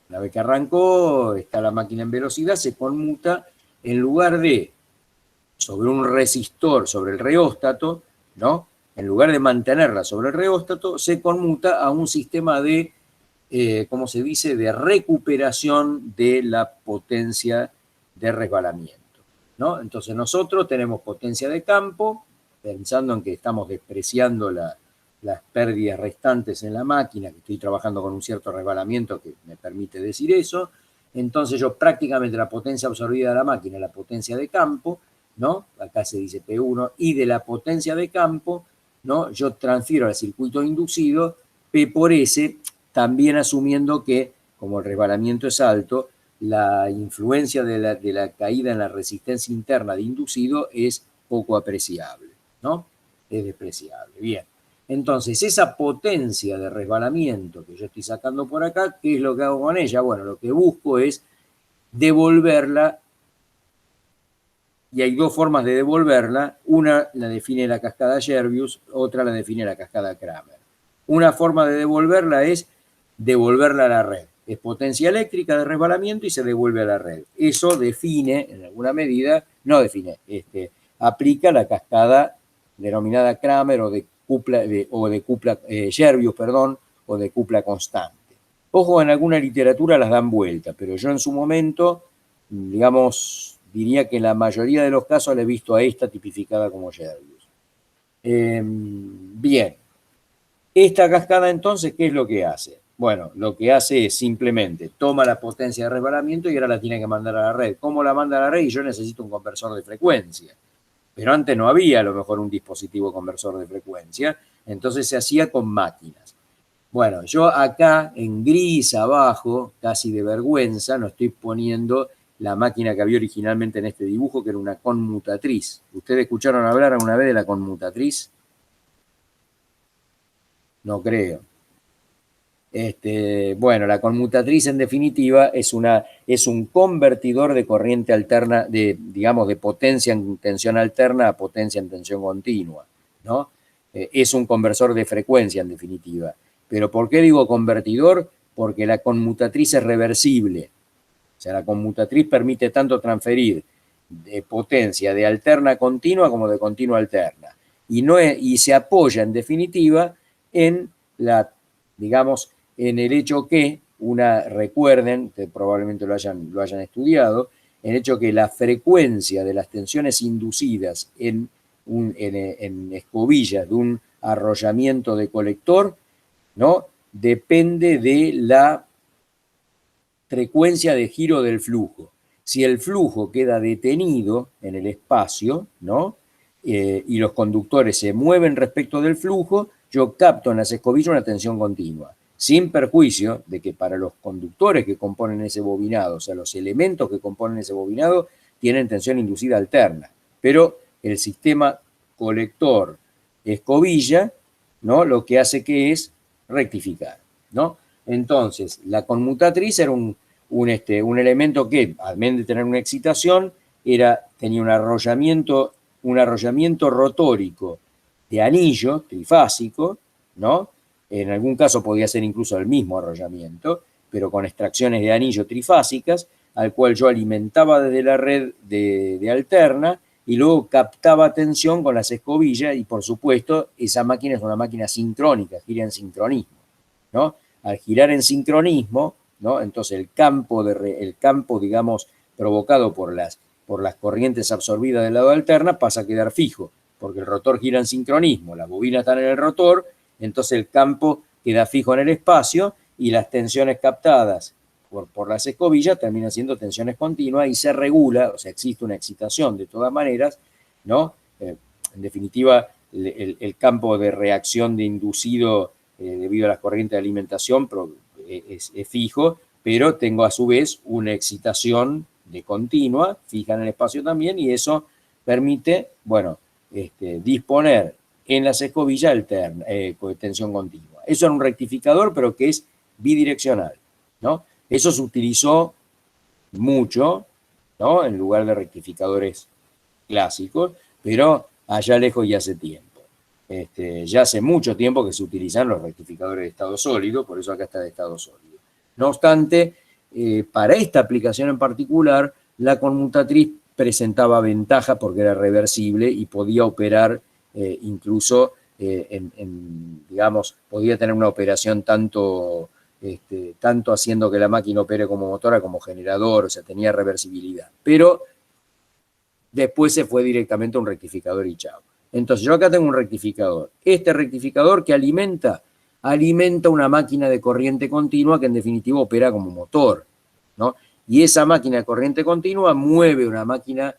una vez que arrancó, está la máquina en velocidad, se conmuta en lugar de sobre un resistor, sobre el reóstato, ¿no? En lugar de mantenerla sobre el reóstato, se conmuta a un sistema de, ¿cómo se dice?, de recuperación de la potencia de resbalamiento, ¿no? Entonces nosotros tenemos potencia de campo, pensando en que estamos despreciando las pérdidas restantes en la máquina, que estoy trabajando con un cierto resbalamiento que me permite decir eso. Entonces yo prácticamente la potencia absorbida de la máquina, la potencia de campo, ¿no? Acá se dice P1, y de la potencia de campo, ¿no? Yo transfiero al circuito inducido P por S, también asumiendo que, como el resbalamiento es alto, la influencia de la caída en la resistencia interna de inducido es poco apreciable, ¿no? Es despreciable. Bien. Entonces, esa potencia de resbalamiento que yo estoy sacando por acá, ¿qué es lo que hago con ella? Bueno, lo que busco es devolverla, y hay dos formas de devolverla. Una la define la cascada Jervius, otra la define la cascada Kramer. Una forma de devolverla es devolverla a la red. Es potencia eléctrica de resbalamiento y se devuelve a la red. Eso define, en alguna medida, no define, aplica la cascada denominada Kramer o de cupla, Jervius, perdón, o de cupla constante. Ojo, en alguna literatura las dan vuelta, pero yo en su momento, digamos, diría que en la mayoría de los casos la he visto a esta tipificada como Jervius. Bien. Esta cascada, entonces, ¿qué es lo que hace? Bueno, lo que hace es simplemente toma la potencia de resbalamiento y ahora la tiene que mandar a la red. ¿Cómo la manda a la red? Y yo necesito un conversor de frecuencia. Pero antes no había a lo mejor un dispositivo conversor de frecuencia, entonces se hacía con máquinas. Bueno, yo acá en gris abajo, casi de vergüenza, no estoy poniendo la máquina que había originalmente en este dibujo, que era una conmutatriz. ¿Ustedes escucharon hablar alguna vez de la conmutatriz? No creo. Bueno, la conmutatriz en definitiva es un convertidor de corriente alterna, digamos, de potencia en tensión alterna a potencia en tensión continua, ¿no? Es un conversor de frecuencia en definitiva. Pero ¿por qué digo convertidor? Porque la conmutatriz es reversible. O sea, la conmutatriz permite tanto transferir de potencia de alterna a continua como de continua a alterna. Y se apoya en definitiva en la, digamos, en el hecho que, recuerden, que probablemente lo hayan estudiado, el hecho que la frecuencia de las tensiones inducidas en escobillas de un arrollamiento de colector, ¿no?, depende de la frecuencia de giro del flujo. Si el flujo queda detenido en el espacio, ¿no?, y los conductores se mueven respecto del flujo, yo capto en las escobillas una tensión continua, sin perjuicio de que para los conductores que componen ese bobinado, o sea, los elementos que componen ese bobinado, tienen tensión inducida alterna. Pero el sistema colector-escobilla, ¿no?, lo que hace que es rectificar, ¿no? Entonces, la conmutatriz era un elemento que, además de tener una excitación, tenía un arrollamiento rotórico de anillo trifásico, ¿no? En algún caso podía ser incluso el mismo arrollamiento, pero con extracciones de anillo trifásicas, al cual yo alimentaba desde la red de alterna y luego captaba tensión con las escobillas y, por supuesto, esa máquina es una máquina sincrónica, gira en sincronismo, ¿no? Al girar en sincronismo, ¿no? Entonces el campo, digamos, provocado por las corrientes absorbidas del lado alterna pasa a quedar fijo, porque el rotor gira en sincronismo, las bobinas están en el rotor, entonces el campo queda fijo en el espacio y las tensiones captadas por las escobillas terminan siendo tensiones continuas y se regula, o sea, existe una excitación de todas maneras, ¿no? En definitiva, el campo de reacción de inducido debido a las corrientes de alimentación es fijo, pero tengo a su vez una excitación de continua, fija en el espacio también, y eso permite, bueno, disponer en las escobillas tensión continua. Eso era un rectificador, pero que es bidireccional, ¿no? Eso se utilizó mucho, ¿no? En lugar de rectificadores clásicos, pero allá lejos y hace tiempo. Ya hace mucho tiempo que se utilizan los rectificadores de estado sólido, por eso acá está de estado sólido. No obstante, para esta aplicación en particular, la conmutatriz presentaba ventaja porque era reversible y podía operar incluso, digamos, podía tener una operación tanto haciendo que la máquina opere como motora como generador, o sea, tenía reversibilidad. Pero después se fue directamente a un rectificador y chao. Entonces, yo acá tengo un rectificador. Este rectificador que alimenta una máquina de corriente continua que en definitiva opera como motor, ¿no? Y esa máquina de corriente continua mueve una máquina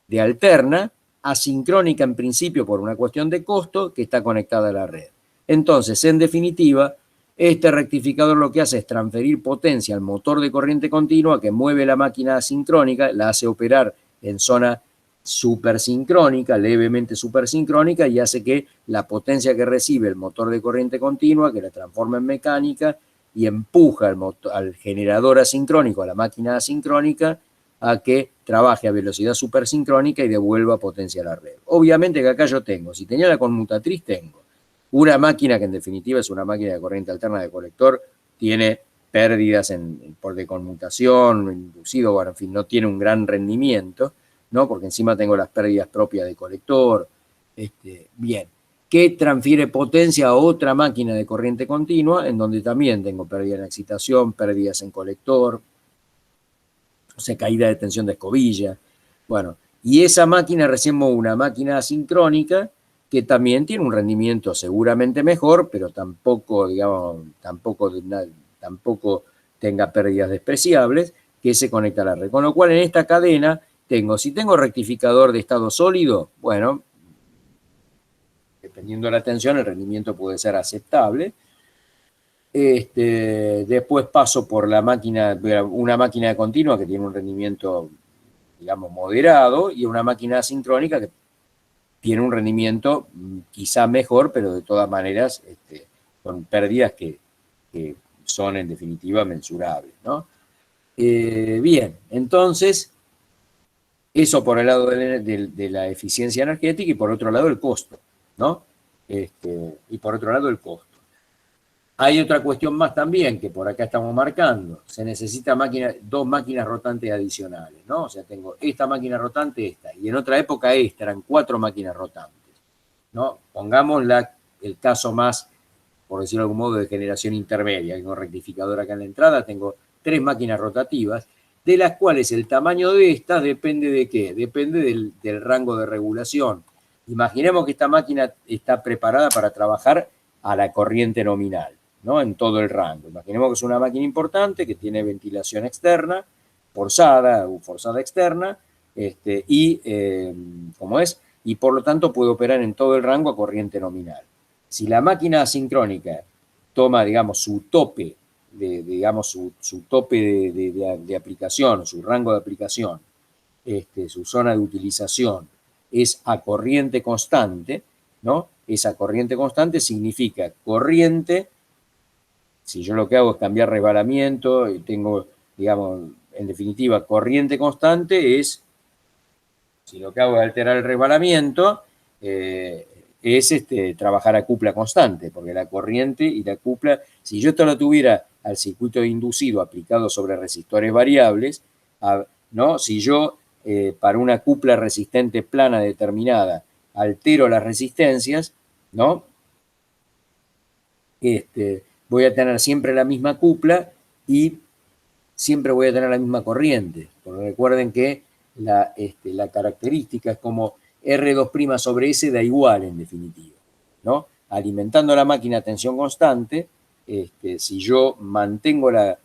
de alterna, asincrónica en principio por una cuestión de costo, que está conectada a la red. Entonces, en definitiva, este rectificador lo que hace es transferir potencia al motor de corriente continua que mueve la máquina asincrónica, la hace operar en zona supersincrónica, levemente supersincrónica, y hace que la potencia que recibe el motor de corriente continua, que la transforma en mecánica y empuja al generador asincrónico, a la máquina asincrónica, a que trabaje a velocidad supersincrónica y devuelva potencia a la red. Obviamente que acá yo tengo, si tenía la conmutatriz, tengo una máquina que en definitiva es una máquina de corriente alterna de colector, tiene pérdidas por deconmutación, inducido, bueno, en fin, no tiene un gran rendimiento, ¿no? Porque encima tengo las pérdidas propias de colector. Bien, que transfiere potencia a otra máquina de corriente continua, en donde también tengo pérdida en excitación, pérdidas en colector, o sea, caída de tensión de escobilla. Bueno, y esa máquina recién una máquina asincrónica que también tiene un rendimiento seguramente mejor, pero tampoco, digamos, tampoco tenga pérdidas despreciables, que se conecta a la red. Con lo cual, en esta cadena, si tengo rectificador de estado sólido, bueno, dependiendo de la tensión, el rendimiento puede ser aceptable. Después paso por una máquina de continua que tiene un rendimiento, digamos, moderado, y una máquina asincrónica que tiene un rendimiento quizá mejor, pero de todas maneras con pérdidas que son en definitiva mensurables, ¿no? Bien, entonces, eso por el lado de la eficiencia energética y por otro lado el costo, ¿no? Y por otro lado el costo. Hay otra cuestión más también que por acá estamos marcando. Se necesita dos máquinas rotantes adicionales, ¿no? O sea, tengo esta máquina rotante, esta, y en otra época eran 4 máquinas rotantes, ¿no? Pongamos el caso más, por decirlo de algún modo, de generación intermedia. Tengo rectificador acá en la entrada, tengo 3 máquinas rotativas, de las cuales el tamaño de estas depende de qué? Depende del rango de regulación. Imaginemos que esta máquina está preparada para trabajar a la corriente nominal, ¿no? En todo el rango. Imaginemos que es una máquina importante que tiene ventilación externa, forzada externa, y por lo tanto puede operar en todo el rango a corriente nominal. Si la máquina asincrónica toma, digamos, su tope, su tope de aplicación, su rango de aplicación, su zona de utilización es a corriente constante, ¿no? Esa corriente constante significa corriente. Si yo lo que hago es cambiar resbalamiento y tengo, digamos, en definitiva, corriente constante si lo que hago es alterar el resbalamiento, es trabajar a cupla constante, porque la corriente y la cupla, si yo esto lo tuviera al circuito inducido aplicado sobre resistores variables, ¿no? Si yo para una cupla resistente plana determinada altero las resistencias, ¿no? Voy a tener siempre la misma cupla y siempre voy a tener la misma corriente. Porque recuerden que la característica es como R2' sobre S da igual en definitiva, ¿no? Alimentando la máquina a tensión constante, si yo mantengo la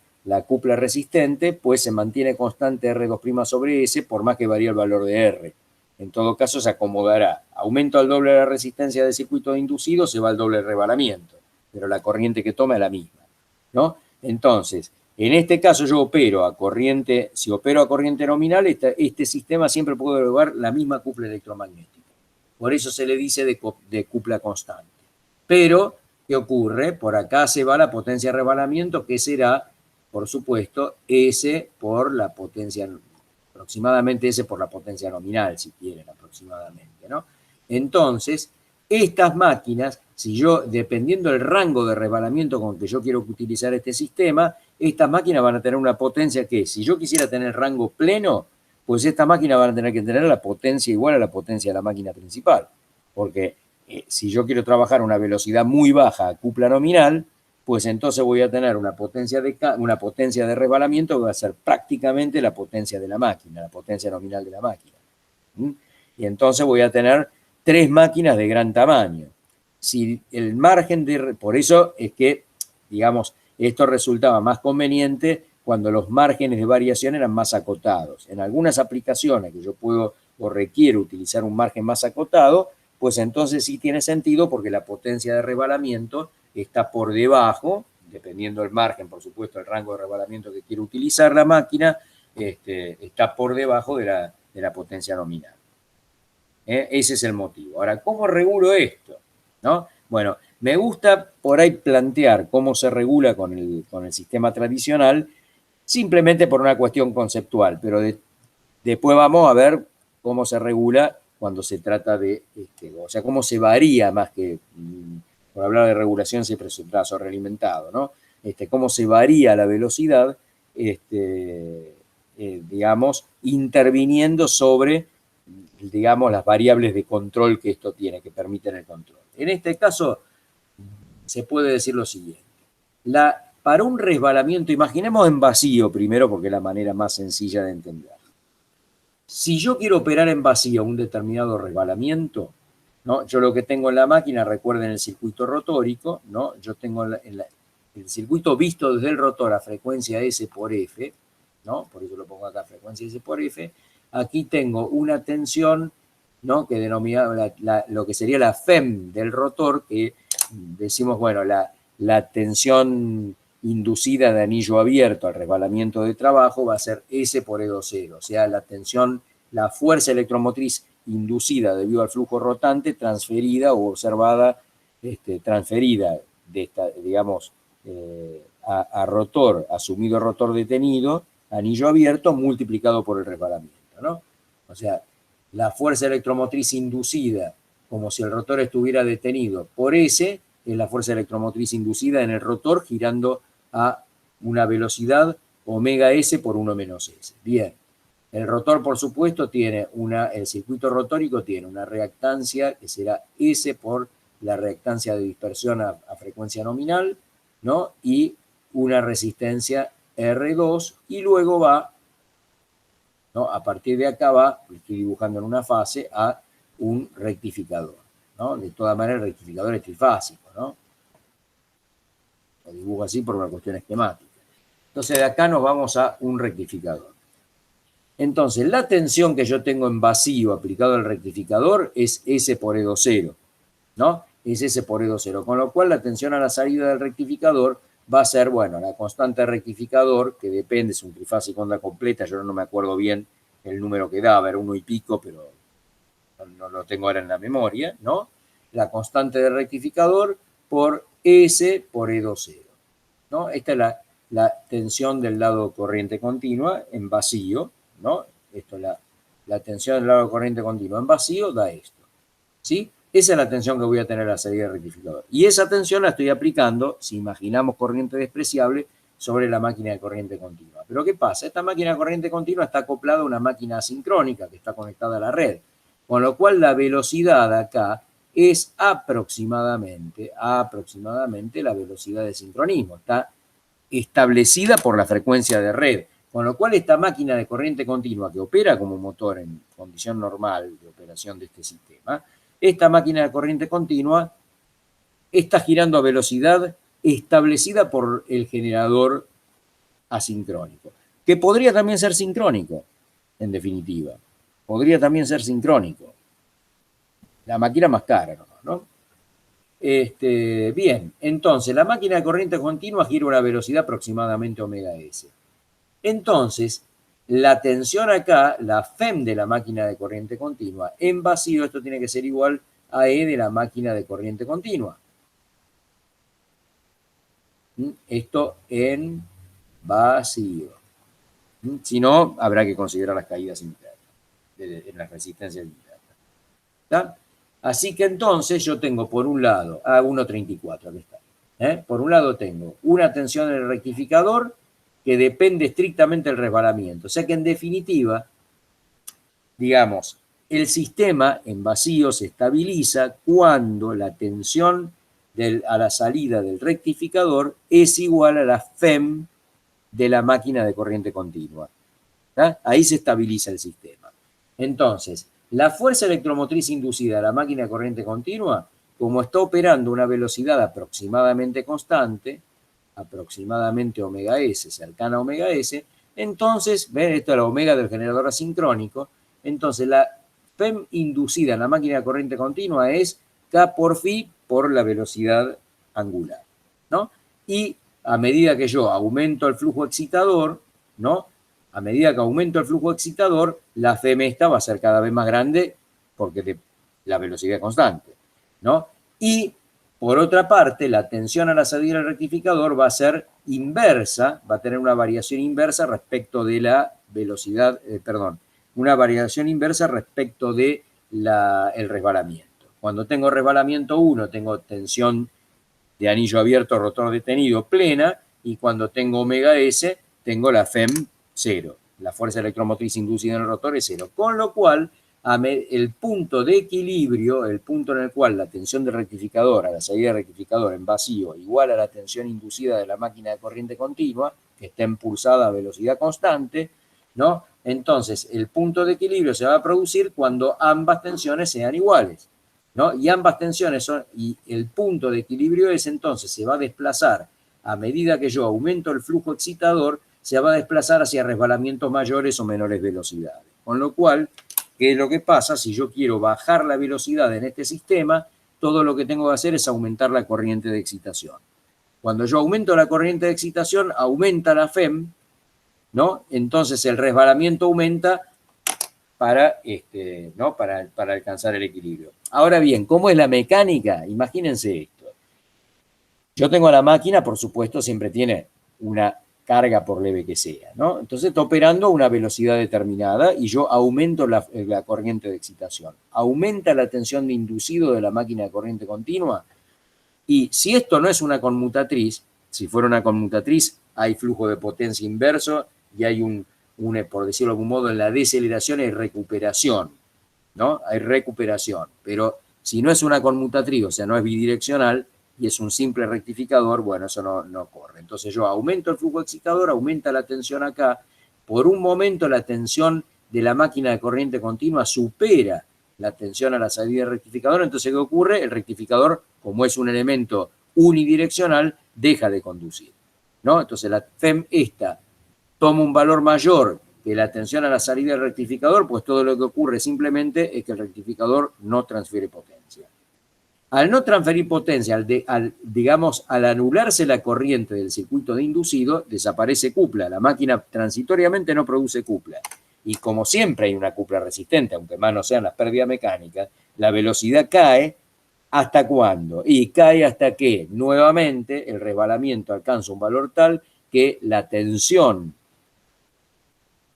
cupla resistente, pues se mantiene constante R2' sobre S por más que varíe el valor de R. En todo caso se acomodará. Aumento al doble de la resistencia del circuito inducido, se va al doble de rebalamiento, pero la corriente que toma es la misma, ¿no? Entonces, en este caso yo opero a corriente, si opero a corriente nominal, este sistema siempre puede elevar la misma cupla electromagnética. Por eso se le dice de cupla constante. Pero, ¿qué ocurre? Por acá se va la potencia de rebalamiento, que será, por supuesto, S por la potencia, aproximadamente S por la potencia nominal, si quieren, aproximadamente, ¿no? Entonces, estas máquinas, si yo, dependiendo del rango de rebalamiento con que yo quiero utilizar este sistema, estas máquinas van a tener una potencia que, si yo quisiera tener rango pleno, pues estas máquinas van a tener que tener la potencia igual a la potencia de la máquina principal. Porque si yo quiero trabajar a una velocidad muy baja a cupla nominal, pues entonces voy a tener una potencia de rebalamiento que va a ser prácticamente la potencia de la máquina, la potencia nominal de la máquina. Y entonces voy a tener 3 máquinas de gran tamaño. Si el margen por eso es que, digamos, esto resultaba más conveniente cuando los márgenes de variación eran más acotados. En algunas aplicaciones que yo puedo o requiero utilizar un margen más acotado, pues entonces sí tiene sentido porque la potencia de rebalamiento está por debajo, dependiendo del margen, por supuesto, el rango de rebalamiento que quiero utilizar la máquina, está por debajo de la potencia nominal. Ese es el motivo. Ahora, ¿cómo regulo esto? ¿No? Bueno, me gusta por ahí plantear cómo se regula con el sistema tradicional, simplemente por una cuestión conceptual, pero después vamos a ver cómo se regula cuando se trata de, o sea, cómo se varía más que, por hablar de regulación siempre es un trazo realimentado, ¿no? Cómo se varía la velocidad, digamos, interviniendo sobre, digamos, las variables de control que esto tiene, que permiten el control. En este caso, se puede decir lo siguiente. Para un resbalamiento, imaginemos en vacío primero, porque es la manera más sencilla de entender. Si yo quiero operar en vacío un determinado resbalamiento, ¿no? Yo lo que tengo en la máquina, recuerden el circuito rotórico, ¿no? Yo tengo el circuito visto desde el rotor a frecuencia S por F, ¿no? Por eso lo pongo acá, frecuencia S por F. Aquí tengo una tensión, ¿no? Que denomina lo que sería la FEM del rotor, que decimos, bueno, la tensión inducida de anillo abierto al resbalamiento de trabajo va a ser S por E2.0, o sea, la fuerza electromotriz inducida debido al flujo rotante, transferida o observada, transferida de esta, digamos, a rotor, asumido rotor detenido, anillo abierto, multiplicado por el resbalamiento, ¿no? O sea, la fuerza electromotriz inducida, como si el rotor estuviera detenido por S, es la fuerza electromotriz inducida en el rotor girando a una velocidad omega S por 1 menos S. Bien, el rotor, por supuesto, el circuito rotórico tiene una reactancia que será S por la reactancia de dispersión a frecuencia nominal, ¿no? Y una resistencia R2, y luego va, ¿no? A partir de acá va, lo estoy dibujando en una fase, a un rectificador, ¿no? De todas maneras, el rectificador es trifásico, ¿no? Lo dibujo así por una cuestión esquemática. Entonces, de acá nos vamos a un rectificador. Entonces, la tensión que yo tengo en vacío aplicado al rectificador es S por E2.0, ¿no? Es S por E2.0, con lo cual la tensión a la salida del rectificador va a ser, bueno, la constante de rectificador, que depende, es un trifásico onda completa, yo no me acuerdo bien el número que daba, era 1 y pico, pero no lo tengo ahora en la memoria, ¿no? La constante de rectificador por S por E2.0, ¿no? Esta es la tensión del lado corriente continua en vacío, ¿no? Esto, la tensión del lado corriente continua en vacío da esto, ¿sí? Esa es la tensión que voy a tener a la salida del rectificador. Y esa tensión la estoy aplicando, si imaginamos corriente despreciable, sobre la máquina de corriente continua. Pero ¿qué pasa? Esta máquina de corriente continua está acoplada a una máquina asincrónica que está conectada a la red. Con lo cual la velocidad acá es aproximadamente la velocidad de sincronismo. Está establecida por la frecuencia de red. Con lo cual esta máquina de corriente continua que opera como motor en condición normal de operación de este sistema, esta máquina de corriente continua está girando a velocidad establecida por el generador asincrónico, que podría también ser sincrónico, en definitiva. Podría también ser sincrónico. La máquina más cara, ¿no? Bien, entonces la máquina de corriente continua gira a una velocidad aproximadamente omega s. Entonces, la tensión acá, la FEM de la máquina de corriente continua, en vacío esto tiene que ser igual a E de la máquina de corriente continua. Esto en vacío. Si no, habrá que considerar las caídas internas, en las resistencias internas. ¿Está? Así que entonces yo tengo por un lado, 1.34, aquí está. Por un lado tengo una tensión en el rectificador que depende estrictamente del resbalamiento. O sea que en definitiva, digamos, el sistema en vacío se estabiliza cuando la tensión a la salida del rectificador es igual a la FEM de la máquina de corriente continua. ¿Tá? Ahí se estabiliza el sistema. Entonces, la fuerza electromotriz inducida a la máquina de corriente continua, como está operando a una velocidad aproximadamente constante, aproximadamente omega s, cercana a omega s, entonces, ven, esto es la omega del generador asincrónico, entonces la FEM inducida en la máquina de corriente continua es K por phi por la velocidad angular, ¿no? Y a medida que yo aumento el flujo excitador, ¿no? A medida que aumento el flujo excitador, la FEM esta va a ser cada vez más grande porque la velocidad es constante, ¿no? Y por otra parte, la tensión a la salida del rectificador va a ser inversa, va a tener una variación inversa respecto de la velocidad, una variación inversa respecto de el resbalamiento. Cuando tengo resbalamiento 1, tengo tensión de anillo abierto, rotor detenido plena, y cuando tengo omega S, tengo la FEM 0. La fuerza electromotriz inducida en el rotor es 0. Con lo cual, el punto de equilibrio, el punto en el cual la tensión del rectificador a la salida del rectificador en vacío igual a la tensión inducida de la máquina de corriente continua, que está impulsada a velocidad constante, ¿no? Entonces, el punto de equilibrio se va a producir cuando ambas tensiones sean iguales, ¿no? Y ambas tensiones son, y el punto de equilibrio es entonces, se va a desplazar a medida que yo aumento el flujo excitador, se va a desplazar hacia resbalamientos mayores o menores velocidades. Con lo cual, ¿qué es lo que pasa? Si yo quiero bajar la velocidad en este sistema, todo lo que tengo que hacer es aumentar la corriente de excitación. Cuando yo aumento la corriente de excitación, aumenta la FEM, ¿no? Entonces el resbalamiento aumenta para alcanzar el equilibrio. Ahora bien, ¿cómo es la mecánica? Imagínense esto. Yo tengo la máquina, por supuesto, siempre tiene una carga por leve que sea, ¿no? Entonces está operando a una velocidad determinada y yo aumento la corriente de excitación. Aumenta la tensión de inducido de la máquina de corriente continua y si esto no es una conmutatriz, si fuera una conmutatriz hay flujo de potencia inverso y hay por decirlo de algún modo, en la deceleración hay recuperación, ¿no? Hay recuperación, pero si no es una conmutatriz, o sea, no es bidireccional, y es un simple rectificador, bueno, eso no corre. Entonces yo aumento el flujo excitador, aumenta la tensión acá, por un momento la tensión de la máquina de corriente continua supera la tensión a la salida del rectificador, entonces ¿qué ocurre? El rectificador, como es un elemento unidireccional, deja de conducir, ¿no? Entonces la FEM esta toma un valor mayor que la tensión a la salida del rectificador, pues todo lo que ocurre simplemente es que el rectificador no transfiere potencia. Al no transferir potencia, al anularse la corriente del circuito de inducido, desaparece cupla. La máquina transitoriamente no produce cupla. Y como siempre hay una cupla resistente, aunque más no sean las pérdidas mecánicas, la velocidad cae. ¿Hasta cuándo? Y cae hasta que nuevamente el resbalamiento alcanza un valor tal que la tensión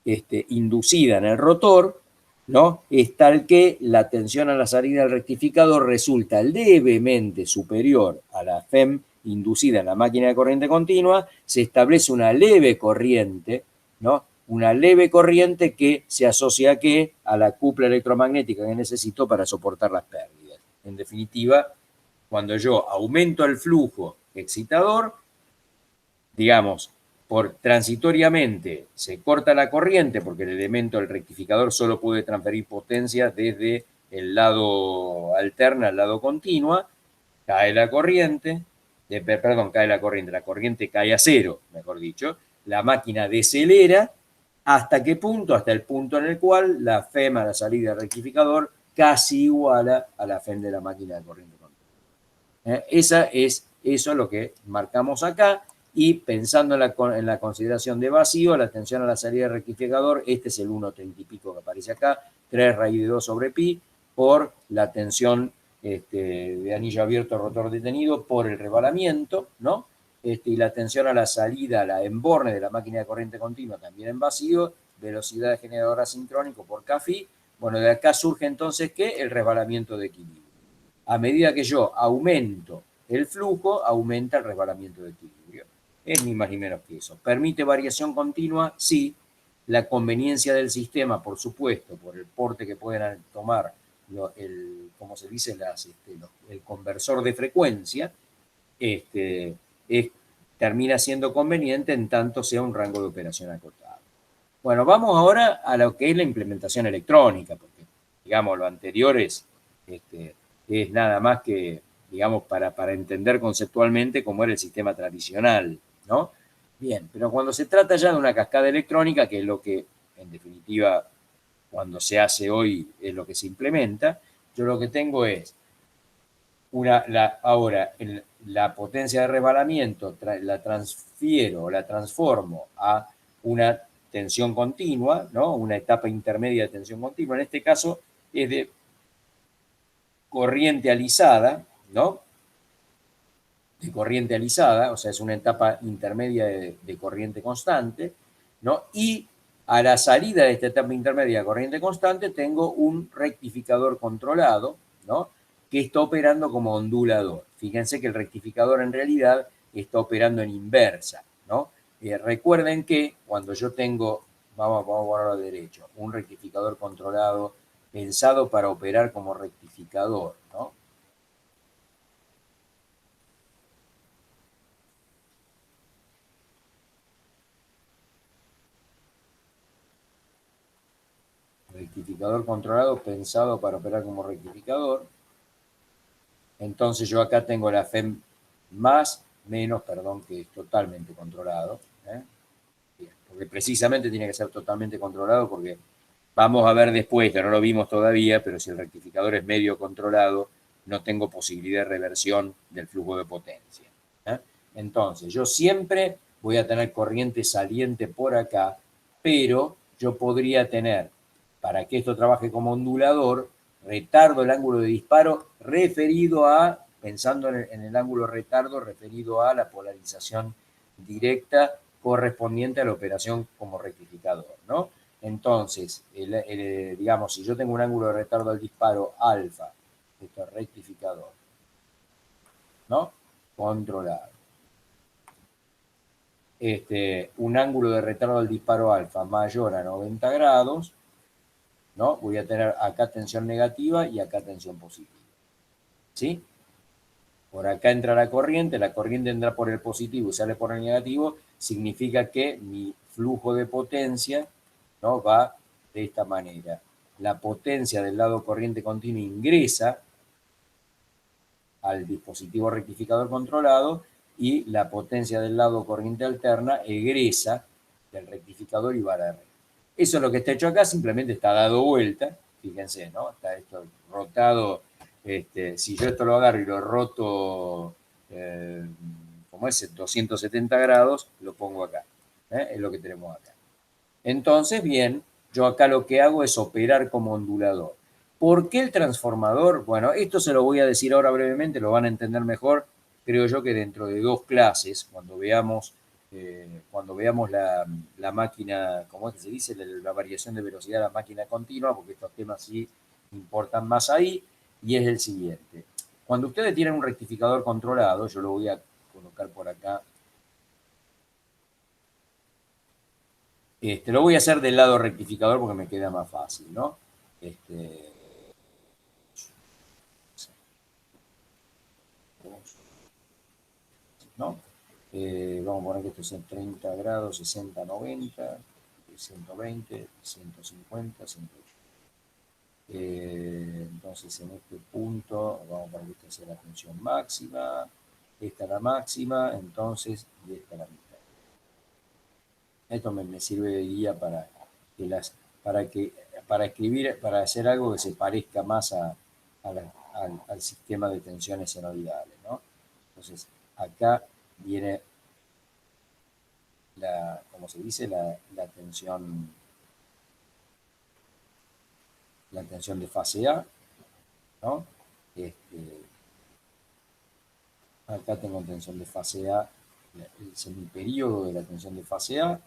inducida en el rotor, ¿no? Es tal que la tensión a la salida del rectificador resulta levemente superior a la FEM inducida en la máquina de corriente continua, se establece una leve corriente, ¿no? Una leve corriente que se asocia a la cupla electromagnética que necesito para soportar las pérdidas. En definitiva, cuando yo aumento el flujo excitador, digamos, transitoriamente se corta la corriente porque el elemento del rectificador solo puede transferir potencia desde el lado alterna al lado continua, cae la corriente, la corriente cae a cero, mejor dicho, la máquina decelera, ¿hasta qué punto? Hasta el punto en el cual la FEM a la salida del rectificador casi iguala a la FEM de la máquina de corriente continua. Eso es lo que marcamos acá, y pensando en la consideración de vacío, la tensión a la salida del rectificador, este es el 1,30 y pico que aparece acá, 3 raíz de 2 sobre pi, por la tensión de anillo abierto, rotor detenido, por el rebalamiento, ¿no? Y la tensión a la salida, la emborne de la máquina de corriente continua, también en vacío, velocidad de generador asincrónico por Kφ. Bueno, de acá surge entonces, ¿qué? El resbalamiento de equilibrio. A medida que yo aumento el flujo, aumenta el resbalamiento de equilibrio. Es ni más ni menos que eso. ¿Permite variación continua? Sí. La conveniencia del sistema, por supuesto, por el porte que pueden tomar, como se dice, el conversor de frecuencia, termina siendo conveniente en tanto sea un rango de operación acotado. Bueno, vamos ahora a lo que es la implementación electrónica, porque, digamos, lo anterior es nada más que, digamos, para entender conceptualmente cómo era el sistema tradicional, ¿no? Bien, pero cuando se trata ya de una cascada electrónica, que es lo que, en definitiva, cuando se hace hoy es lo que se implementa, yo lo que tengo es ahora la potencia de resbalamiento la transfiero, la transformo a una tensión continua, ¿no? Una etapa intermedia de tensión continua. En este caso es de corriente alisada, ¿no? De corriente alisada, o sea, es una etapa intermedia de corriente constante, ¿no? Y a la salida de esta etapa intermedia de corriente constante tengo un rectificador controlado, ¿no? Que está operando como ondulador. Fíjense que el rectificador en realidad está operando en inversa, ¿no? Recuerden que cuando yo tengo, vamos a ponerlo derecho, un rectificador controlado pensado para operar como rectificador, ¿no? Rectificador controlado pensado para operar como rectificador. Entonces yo acá tengo la FEM menos, que es totalmente controlado. Bien, porque precisamente tiene que ser totalmente controlado, porque vamos a ver después, que no lo vimos todavía, pero si el rectificador es medio controlado, no tengo posibilidad de reversión del flujo de potencia. Entonces yo siempre voy a tener corriente saliente por acá, pero yo podría tener, para que esto trabaje como ondulador, retardo el ángulo de disparo referido a, pensando en el ángulo retardo, referido a la polarización directa correspondiente a la operación como rectificador, ¿no? Entonces, digamos, si yo tengo un ángulo de retardo al disparo alfa, esto es rectificador, ¿no? Controlado. Un ángulo de retardo al disparo alfa mayor a 90 grados, ¿no? Voy a tener acá tensión negativa y acá tensión positiva. ¿Sí? Por acá entra la corriente entra por el positivo y sale por el negativo, significa que mi flujo de potencia, ¿no? Va de esta manera. La potencia del lado corriente continua ingresa al dispositivo rectificador controlado y la potencia del lado corriente alterna egresa del rectificador y va a la red. Eso es lo que está hecho acá, simplemente está dado vuelta, fíjense, ¿no? Está esto rotado. Si yo esto lo agarro y lo roto, como es, 270 grados, lo pongo acá. Es lo que tenemos acá. Entonces, bien, yo acá lo que hago es operar como ondulador. ¿Por qué el transformador? Bueno, esto se lo voy a decir ahora brevemente, lo van a entender mejor, creo yo, que dentro de 2 clases, cuando veamos la máquina, ¿cómo es que se dice? La variación de velocidad de la máquina continua, porque estos temas sí importan más ahí, y es el siguiente. Cuando ustedes tienen un rectificador controlado, yo lo voy a colocar por acá, lo voy a hacer del lado rectificador porque me queda más fácil, ¿no? ¿No? Vamos a poner que esto es en 30 grados, 60, 90, 120, 150, 180. Entonces en este punto vamos a poner que esta sea la tensión máxima, esta la máxima, entonces, y esta la mitad. Esto me sirve de guía para escribir, para hacer algo que se parezca más al sistema de tensiones senoidales, ¿no? Entonces, acá viene como se dice, la tensión de fase A, ¿no? Acá tengo tensión de fase A, el semiperíodo de la tensión de fase A,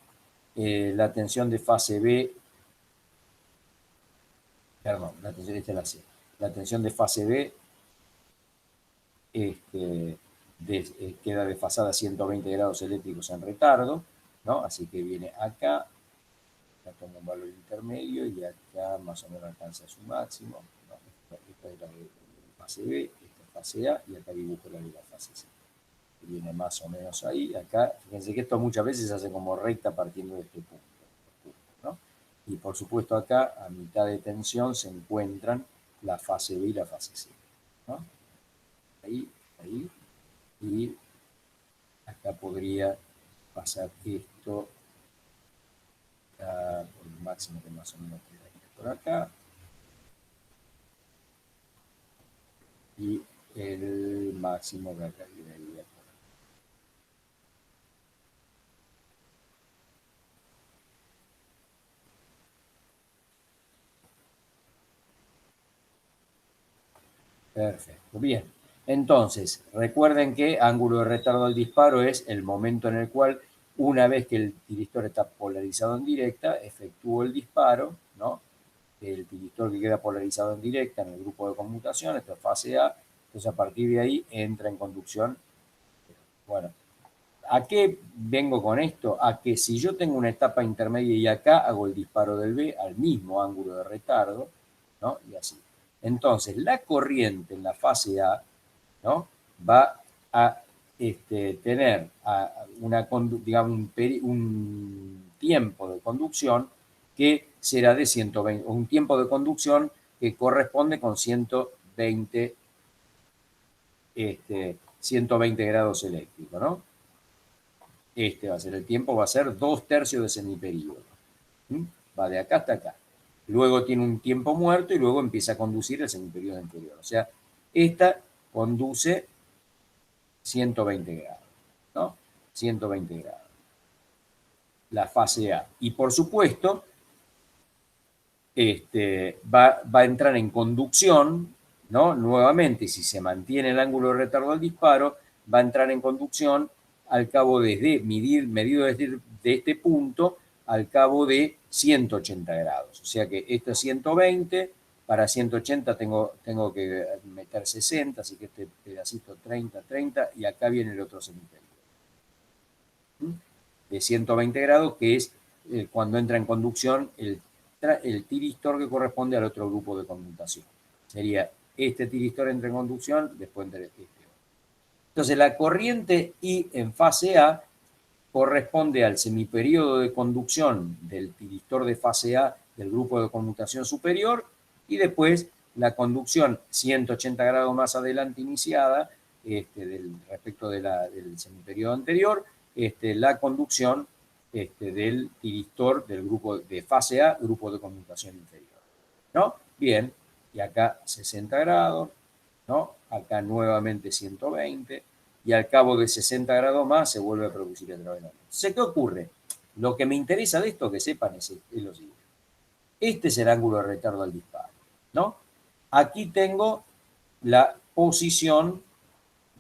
la tensión de fase B, perdón, esta es la C. La tensión de fase B queda desfasada a 120 grados eléctricos en retardo, ¿no? Así que viene acá, acá tomo un valor intermedio y acá más o menos alcanza su máximo, ¿no? Esta es la de fase B, esta es fase A y acá dibujo la de la fase C. Viene más o menos ahí. Acá, fíjense que esto muchas veces se hace como recta partiendo de este punto, ¿no? Y por supuesto acá, a mitad de tensión, se encuentran la fase B y la fase C, ¿no? Ahí, ahí. Y acá podría pasar esto por el máximo que más o menos queda por acá. Y el máximo que acá quedaría por acá. Perfecto, bien. Entonces, recuerden que ángulo de retardo al disparo es el momento en el cual, una vez que el tiristor está polarizado en directa, efectúo el disparo, ¿no? El tiristor que queda polarizado en directa en el grupo de conmutación, esto es fase A, entonces a partir de ahí entra en conducción. Bueno, ¿a qué vengo con esto? A que si yo tengo una etapa intermedia y acá hago el disparo del B al mismo ángulo de retardo, ¿no? Y así. Entonces, la corriente en la fase A, ¿no? Va a tener digamos, un tiempo de conducción que será de 120, un tiempo de conducción que corresponde con 120, 120 grados eléctricos, ¿no? Este va a ser el tiempo, va a ser 2/3 de semiperíodo. Va de acá hasta acá. Luego tiene un tiempo muerto y luego empieza a conducir el semiperíodo anterior. O sea, esta conduce 120 grados, ¿no? 120 grados. La fase A. Y por supuesto, va a entrar en conducción, ¿no? Nuevamente, si se mantiene el ángulo de retardo al disparo, va a entrar en conducción al cabo medido desde este punto, al cabo de 180 grados. O sea que esto es 120, para 180 tengo que meter 60, así que este pedacito 30, 30, y acá viene el otro semiperíodo. De 120 grados, que es cuando entra en conducción el tiristor que corresponde al otro grupo de conmutación. Sería este tiristor entra en conducción, después entra este otro. Entonces la corriente I en fase A corresponde al semiperíodo de conducción del tiristor de fase A del grupo de conmutación superior y después la conducción 180 grados más adelante iniciada respecto del semiperíodo anterior, la conducción del tiristor del grupo de fase A, grupo de conmutación inferior. ¿No? Bien, y acá 60 grados, ¿no? Acá nuevamente 120, y al cabo de 60 grados más se vuelve a producir el travesamiento. Entonces, ¿qué ocurre? Lo que me interesa de esto que sepan es lo siguiente. Este es el ángulo de retardo al disparo, ¿no? Aquí tengo la posición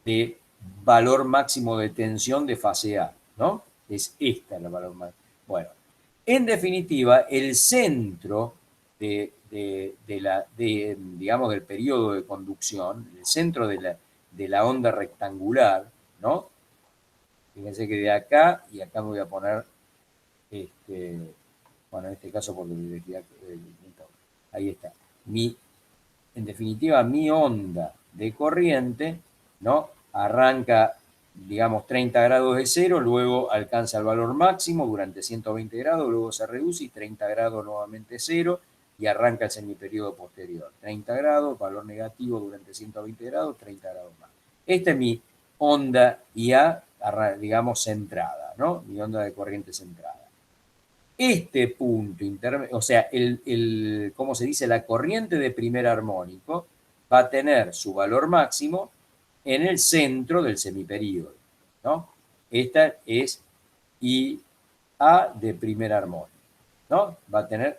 de valor máximo de tensión de fase A, ¿no? Es esta la valor máximo. Bueno, en definitiva, el centro digamos, del periodo de conducción, el centro de la onda rectangular, ¿no? Fíjense que de acá y acá me voy a poner, bueno, en este caso porque ahí está. En definitiva, mi onda de corriente, ¿no? Arranca digamos, 30 grados de cero, luego alcanza el valor máximo durante 120 grados, luego se reduce y 30 grados nuevamente cero y arranca el semiperiodo posterior. 30 grados, valor negativo durante 120 grados, 30 grados más. Esta es mi onda IA, digamos, centrada, ¿no? Mi onda de corriente centrada. Este punto intermedio, o sea, ¿cómo se dice? La corriente de primer armónico va a tener su valor máximo en el centro del semiperíodo, ¿no? Esta es IA de primer armónico, ¿no? Va a tener,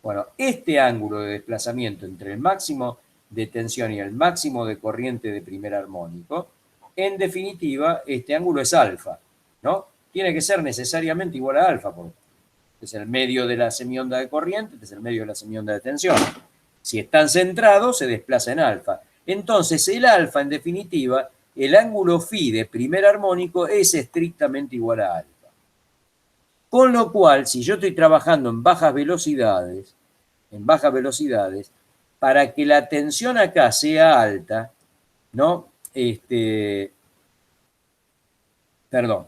bueno, este ángulo de desplazamiento entre el máximo de tensión y el máximo de corriente de primer armónico, en definitiva, este ángulo es alfa, ¿no? Tiene que ser necesariamente igual a alfa, porque este es el medio de la semionda de corriente, este es el medio de la semionda de tensión. Si están centrados, se desplaza en alfa. Entonces, el alfa, en definitiva, el ángulo phi de primer armónico es estrictamente igual a alfa. Con lo cual, si yo estoy trabajando en bajas velocidades, para que la tensión acá sea alta, ¿no? Perdón,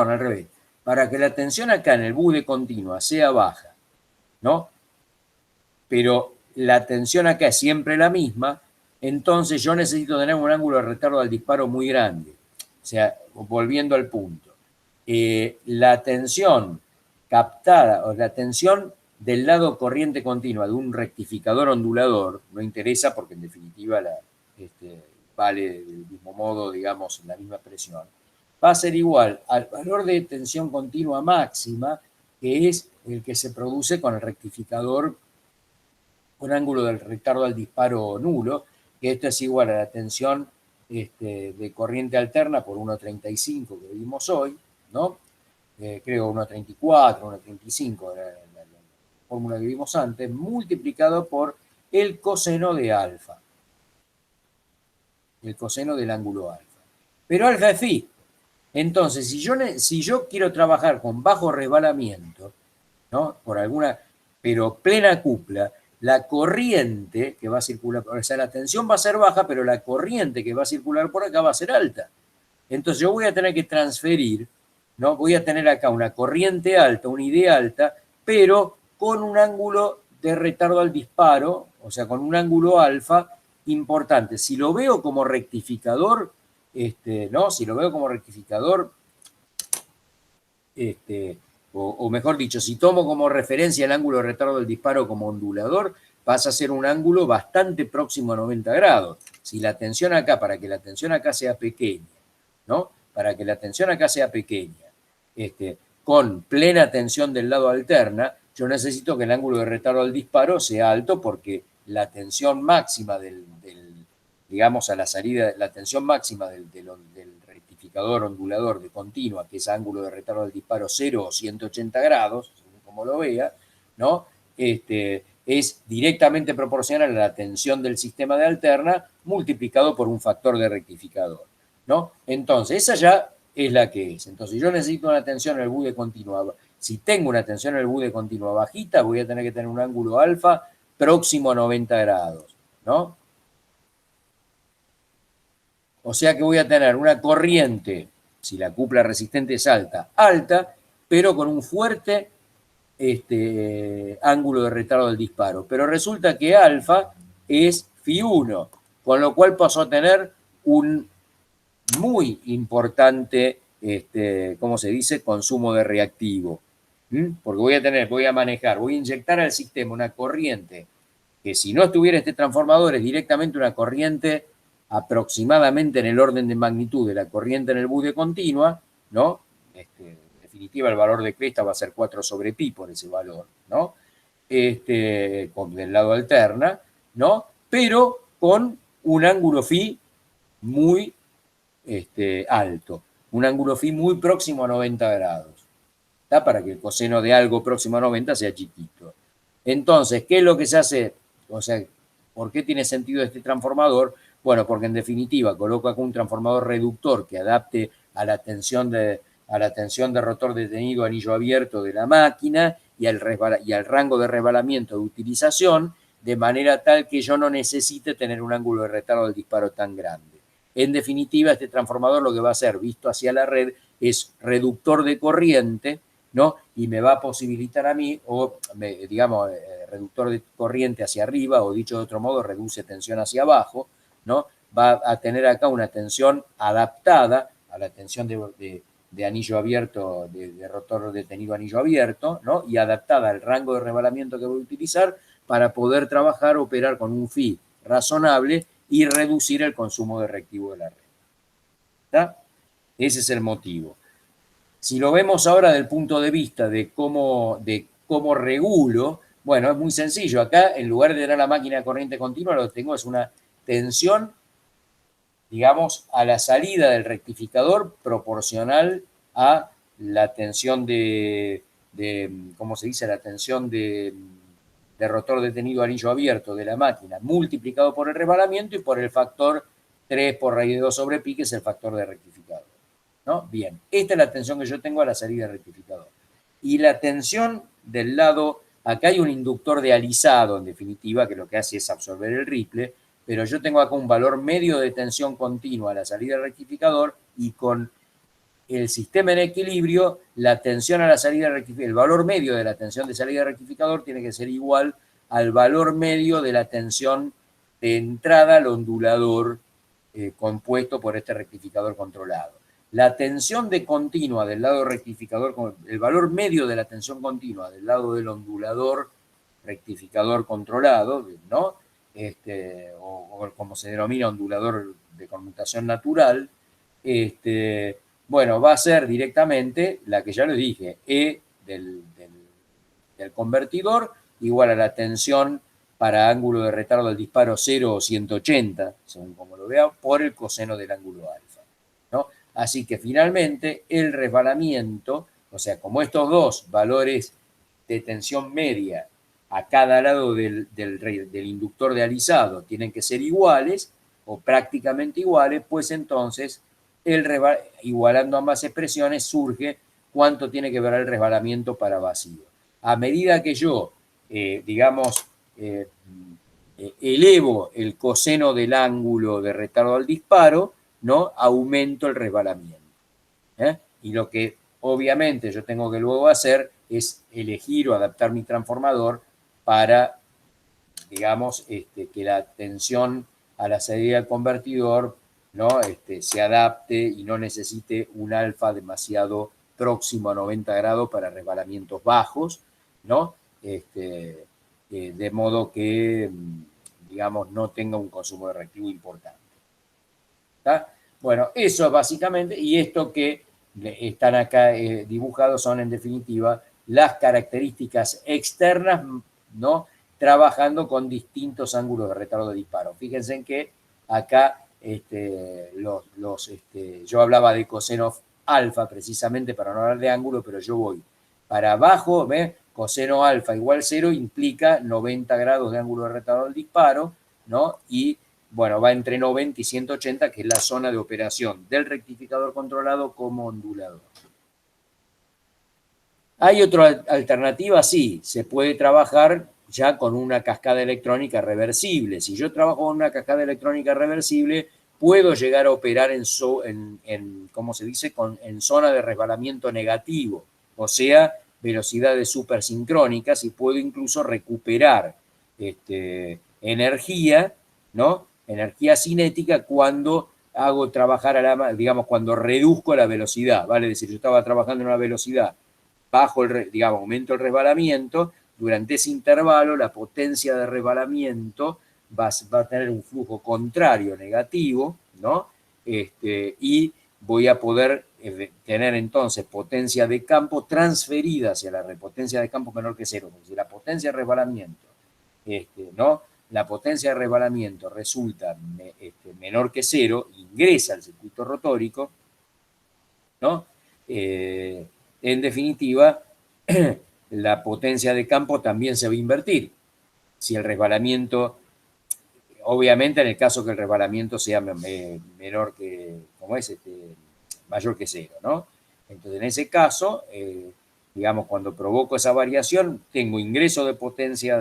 al revés, para que la tensión acá en el bude continua sea baja, ¿no? Pero la tensión acá es siempre la misma, entonces yo necesito tener un ángulo de retardo al disparo muy grande. O sea, volviendo al punto, la tensión captada, o la tensión del lado corriente continua de un rectificador ondulador, no interesa porque en definitiva vale del mismo modo, digamos, la misma presión, va a ser igual al valor de tensión continua máxima, que es el que se produce con el rectificador con ángulo del retardo al disparo nulo, que esto es igual a la tensión de corriente alterna por 1,35 que vimos hoy, ¿no? Creo 1,34, 1,35 era la fórmula que vimos antes, multiplicado por el coseno de alfa, el coseno del ángulo alfa. Pero alfa es phi. Entonces, si yo quiero trabajar con bajo resbalamiento, ¿no? Pero plena cupla, la corriente que va a circular, o sea, la tensión va a ser baja, pero la corriente que va a circular por acá va a ser alta. Entonces yo voy a tener que transferir, ¿no? Voy a tener acá una corriente alta, una ID alta, pero con un ángulo de retardo al disparo, o sea, con un ángulo alfa importante. Si lo veo como rectificador, ¿no? Si lo veo como rectificador, o mejor dicho, si tomo como referencia el ángulo de retardo del disparo como ondulador, pasa a ser un ángulo bastante próximo a 90 grados. Si la tensión acá, para que la tensión acá sea pequeña, ¿no? Para que la tensión acá sea pequeña, con plena tensión del lado alterna, yo necesito que el ángulo de retardo del disparo sea alto porque la tensión máxima digamos, a la salida, la tensión máxima del rectificador ondulador de continua, que es ángulo de retardo del disparo 0 o 180 grados, según como lo vea, ¿no? Es directamente proporcional a la tensión del sistema de alterna multiplicado por un factor de rectificador, ¿no? Entonces, esa ya es la que es. Entonces, yo necesito una tensión en el bude continua. Si tengo una tensión en el bude continua bajita, voy a tener que tener un ángulo alfa próximo a 90 grados, ¿no? O sea que voy a tener una corriente, si la cupla resistente es alta, pero con un fuerte ángulo de retardo del disparo. Pero resulta que alfa es phi1, con lo cual paso a tener un muy importante, ¿cómo se dice?, consumo de reactivo. Porque voy a inyectar al sistema una corriente que si no estuviera este transformador es directamente una corriente aproximadamente en el orden de magnitud de la corriente en el bude continua, ¿no? En definitiva, el valor de cresta va a ser 4 sobre pi por ese valor, ¿no? Con del lado alterna, ¿no? Pero con un ángulo phi muy alto, un ángulo phi muy próximo a 90 grados, ¿está? Para que el coseno de algo próximo a 90 sea chiquito. Entonces, ¿qué es lo que se hace? O sea, ¿por qué tiene sentido este transformador? Bueno, porque en definitiva coloco acá un transformador reductor que adapte a la tensión de rotor detenido anillo abierto de la máquina y al rango de resbalamiento de utilización, de manera tal que yo no necesite tener un ángulo de retardo del disparo tan grande. En definitiva, este transformador lo que va a hacer, visto hacia la red, es reductor de corriente, ¿no? Y me va a posibilitar a mí, o digamos, reductor de corriente hacia arriba, o dicho de otro modo, reduce tensión hacia abajo, ¿no? Va a tener acá una tensión adaptada a la tensión de anillo abierto, de rotor detenido anillo abierto, ¿no? Y adaptada al rango de rebalamiento que voy a utilizar para poder trabajar, operar con un phi razonable y reducir el consumo de reactivo de la red. ¿Está? Ese es el motivo. Si lo vemos ahora desde el punto de vista de cómo regulo, bueno, es muy sencillo. Acá, en lugar de tener la máquina de corriente continua, lo que tengo es una tensión, digamos, a la salida del rectificador proporcional a la tensión ¿cómo se dice? La tensión de rotor detenido anillo abierto de la máquina, multiplicado por el resbalamiento y por el factor 3 por raíz de 2 sobre pi, que es el factor de rectificador, ¿no? Bien, esta es la tensión que yo tengo a la salida del rectificador. Y la tensión del lado, acá hay un inductor de alisado, en definitiva, que lo que hace es absorber el ripple, pero yo tengo acá un valor medio de tensión continua a la salida del rectificador y con el sistema en equilibrio, la tensión a la salida del rectificador, el valor medio de la tensión de salida del rectificador tiene que ser igual al valor medio de la tensión de entrada al ondulador compuesto por este rectificador controlado. La tensión de continua del lado rectificador, el valor medio de la tensión continua del lado del ondulador rectificador controlado, ¿no? O como se denomina ondulador de conmutación natural, bueno, va a ser directamente la que ya les dije, E del convertidor igual a la tensión para ángulo de retardo del disparo 0 o 180, según como lo vea, por el coseno del ángulo alfa, ¿no? Así que finalmente el resbalamiento, o sea, como estos dos valores de tensión media a cada lado del inductor de alisado tienen que ser iguales o prácticamente iguales, pues entonces igualando ambas expresiones surge cuánto tiene que ver el resbalamiento para vacío. A medida que yo, digamos, elevo el coseno del ángulo de retardo al disparo, ¿no? Aumento el resbalamiento. Y lo que obviamente yo tengo que luego hacer es elegir o adaptar mi transformador para, digamos, que la tensión a la salida del convertidor, ¿no? Se adapte y no necesite un alfa demasiado próximo a 90 grados para resbalamientos bajos, ¿no? De modo que, digamos, no tenga un consumo de reactivo importante. ¿Está? Bueno, eso es básicamente, y esto que están acá dibujados son en definitiva las características externas, ¿no? Trabajando con distintos ángulos de retardo de disparo. Fíjense en que acá yo hablaba de coseno alfa precisamente para no hablar de ángulo, pero yo voy para abajo, ¿ves? Coseno alfa igual 0 implica 90 grados de ángulo de retardo del disparo, ¿no? Y bueno, va entre 90 y 180, que es la zona de operación del rectificador controlado como ondulador. ¿Hay otra alternativa? Sí, se puede trabajar ya con una cascada electrónica reversible. Si yo trabajo con una cascada electrónica reversible, puedo llegar a operar ¿cómo se dice? En zona de resbalamiento negativo, o sea, velocidades supersincrónicas, y puedo incluso recuperar energía, ¿no? Energía cinética cuando hago trabajar digamos, cuando reduzco la velocidad, ¿vale? Es decir, yo estaba trabajando en una velocidad bajo digamos, aumento el resbalamiento, durante ese intervalo la potencia de resbalamiento va a tener un flujo contrario negativo, ¿no? Y voy a poder tener entonces potencia de campo transferida hacia la potencia de campo menor que cero. Si la potencia de resbalamiento, ¿no? La potencia de resbalamiento resulta menor que cero, ingresa al circuito rotórico, ¿no? En definitiva, la potencia de campo también se va a invertir. Si el resbalamiento, obviamente en el caso que el resbalamiento sea menor que, ¿cómo es? Mayor que cero, ¿no? Entonces, en ese caso, digamos, cuando provoco esa variación, tengo ingreso de potencia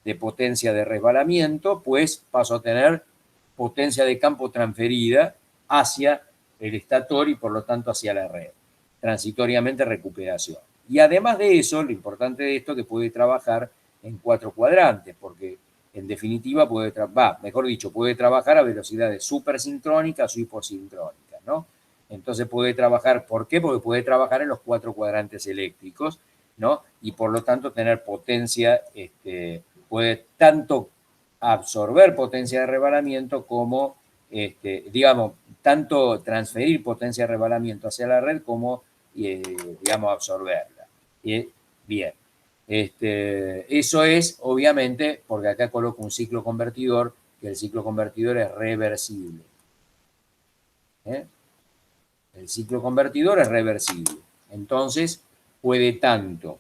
de potencia de resbalamiento, pues paso a tener potencia de campo transferida hacia el estator y por lo tanto hacia la red. Transitoriamente recuperación. Y además de eso, lo importante de esto es que puede trabajar en 4 cuadrantes, porque en definitiva puede trabajar a velocidades supersincrónicas o hiposincrónicas, ¿no? Entonces puede trabajar, ¿por qué? Porque puede trabajar en los 4 cuadrantes eléctricos, ¿no? Y por lo tanto tener potencia, puede tanto absorber potencia de resbalamiento como, digamos, tanto transferir potencia de resbalamiento hacia la red como, digamos, absorberla. Bien. Eso es, obviamente, porque acá coloco un ciclo convertidor, que el ciclo convertidor es reversible. El ciclo convertidor es reversible. Entonces, puede tanto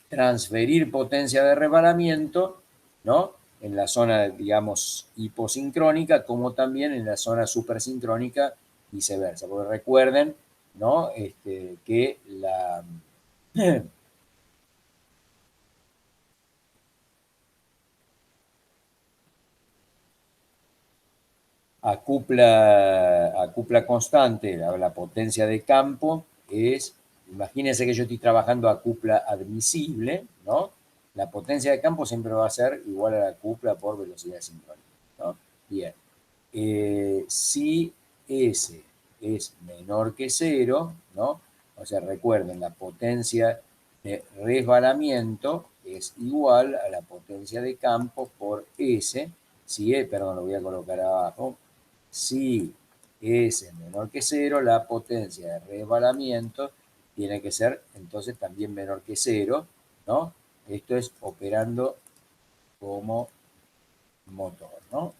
transferir potencia de resbalamiento, ¿no? En la zona, digamos, hiposincrónica, como también en la zona supersincrónica, viceversa. Porque recuerden, ¿no? Que la... acupla constante, la potencia de campo es, imagínense que yo estoy trabajando a acupla admisible, ¿no? La potencia de campo siempre va a ser igual a la acupla por velocidad sincrónica, ¿no? Bien. Si S es menor que 0, ¿no? O sea, recuerden, la potencia de resbalamiento es igual a la potencia de campo por S, si es, perdón, lo voy a colocar abajo, si S es menor que 0, la potencia de resbalamiento tiene que ser entonces también menor que 0, ¿no? Esto es operando como motor, ¿no?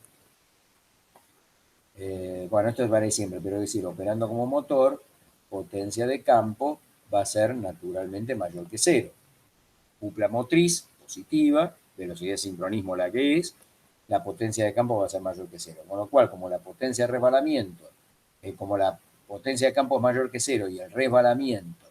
Bueno, esto vale siempre, pero es decir, operando como motor, potencia de campo va a ser naturalmente mayor que 0. Cupla motriz positiva, velocidad de sincronismo la que es, la potencia de campo va a ser mayor que 0. Con lo cual, como la potencia de resbalamiento, como la potencia de campo es mayor que 0 y el resbalamiento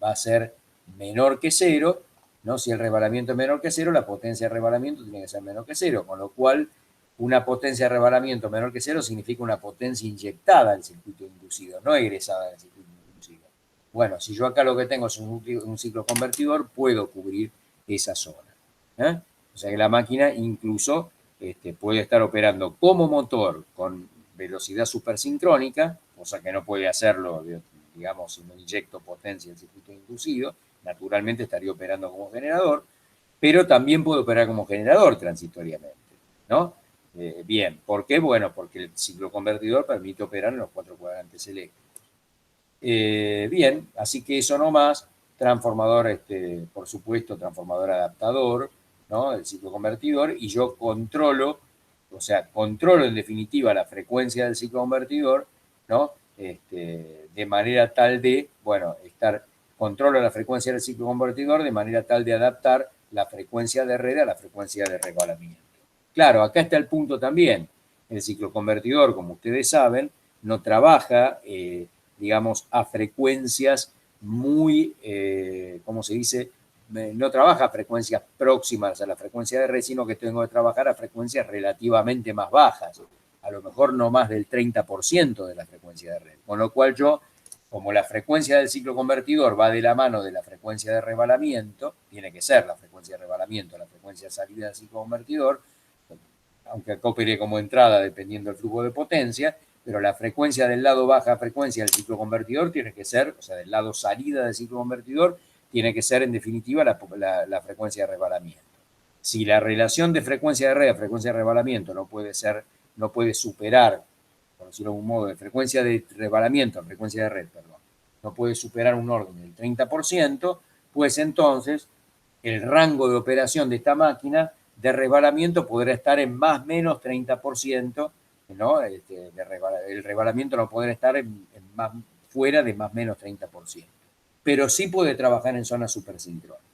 va a ser menor que 0, ¿no? Si el resbalamiento es menor que 0, la potencia de resbalamiento tiene que ser menor que 0, con lo cual una potencia de resbalamiento menor que 0 significa una potencia inyectada al circuito inducido, no egresada al circuito inducido. Bueno, si yo acá lo que tengo es un ciclo convertidor, puedo cubrir esa zona. O sea que la máquina incluso puede estar operando como motor con velocidad supersincrónica, cosa que no puede hacerlo, digamos, si no inyecto potencia al circuito inducido, naturalmente estaría operando como generador, pero también puede operar como generador transitoriamente, ¿no? Bien, ¿por qué? Bueno, porque el ciclo convertidor permite operar en los 4 cuadrantes eléctricos. Bien, así que eso nomás, transformador, por supuesto, transformador adaptador, ¿no? El ciclo convertidor, y yo controlo, o sea, controlo en definitiva la frecuencia del ciclo convertidor, ¿no? De manera tal de, bueno, controlo la frecuencia del ciclo convertidor de manera tal de adaptar la frecuencia de red a la frecuencia de resbalamiento. Claro, acá está el punto también. El ciclo convertidor, como ustedes saben, no trabaja, digamos, a frecuencias muy, ¿cómo se dice? No trabaja a frecuencias próximas a la frecuencia de red, sino que tengo que trabajar a frecuencias relativamente más bajas, a lo mejor no más del 30% de la frecuencia de red. Con lo cual yo, como la frecuencia del ciclo convertidor va de la mano de la frecuencia de resbalamiento, tiene que ser la frecuencia de resbalamiento, la frecuencia de salida del ciclo convertidor, aunque acá opere como entrada dependiendo del flujo de potencia, pero la frecuencia del lado baja frecuencia del ciclo convertidor tiene que ser, o sea, del lado salida del ciclo convertidor, tiene que ser en definitiva la frecuencia de resbalamiento. Si la relación de frecuencia de red a frecuencia de resbalamiento no puede superar, por decirlo de algún modo, de frecuencia de resbalamiento a frecuencia de red, perdón, no puede superar un orden del 30%, pues entonces el rango de operación de esta máquina de resbalamiento podrá estar en más o menos 30%, ¿no? El resbalamiento no podrá estar fuera de más o menos 30%, pero sí puede trabajar en zonas supersincrónicas.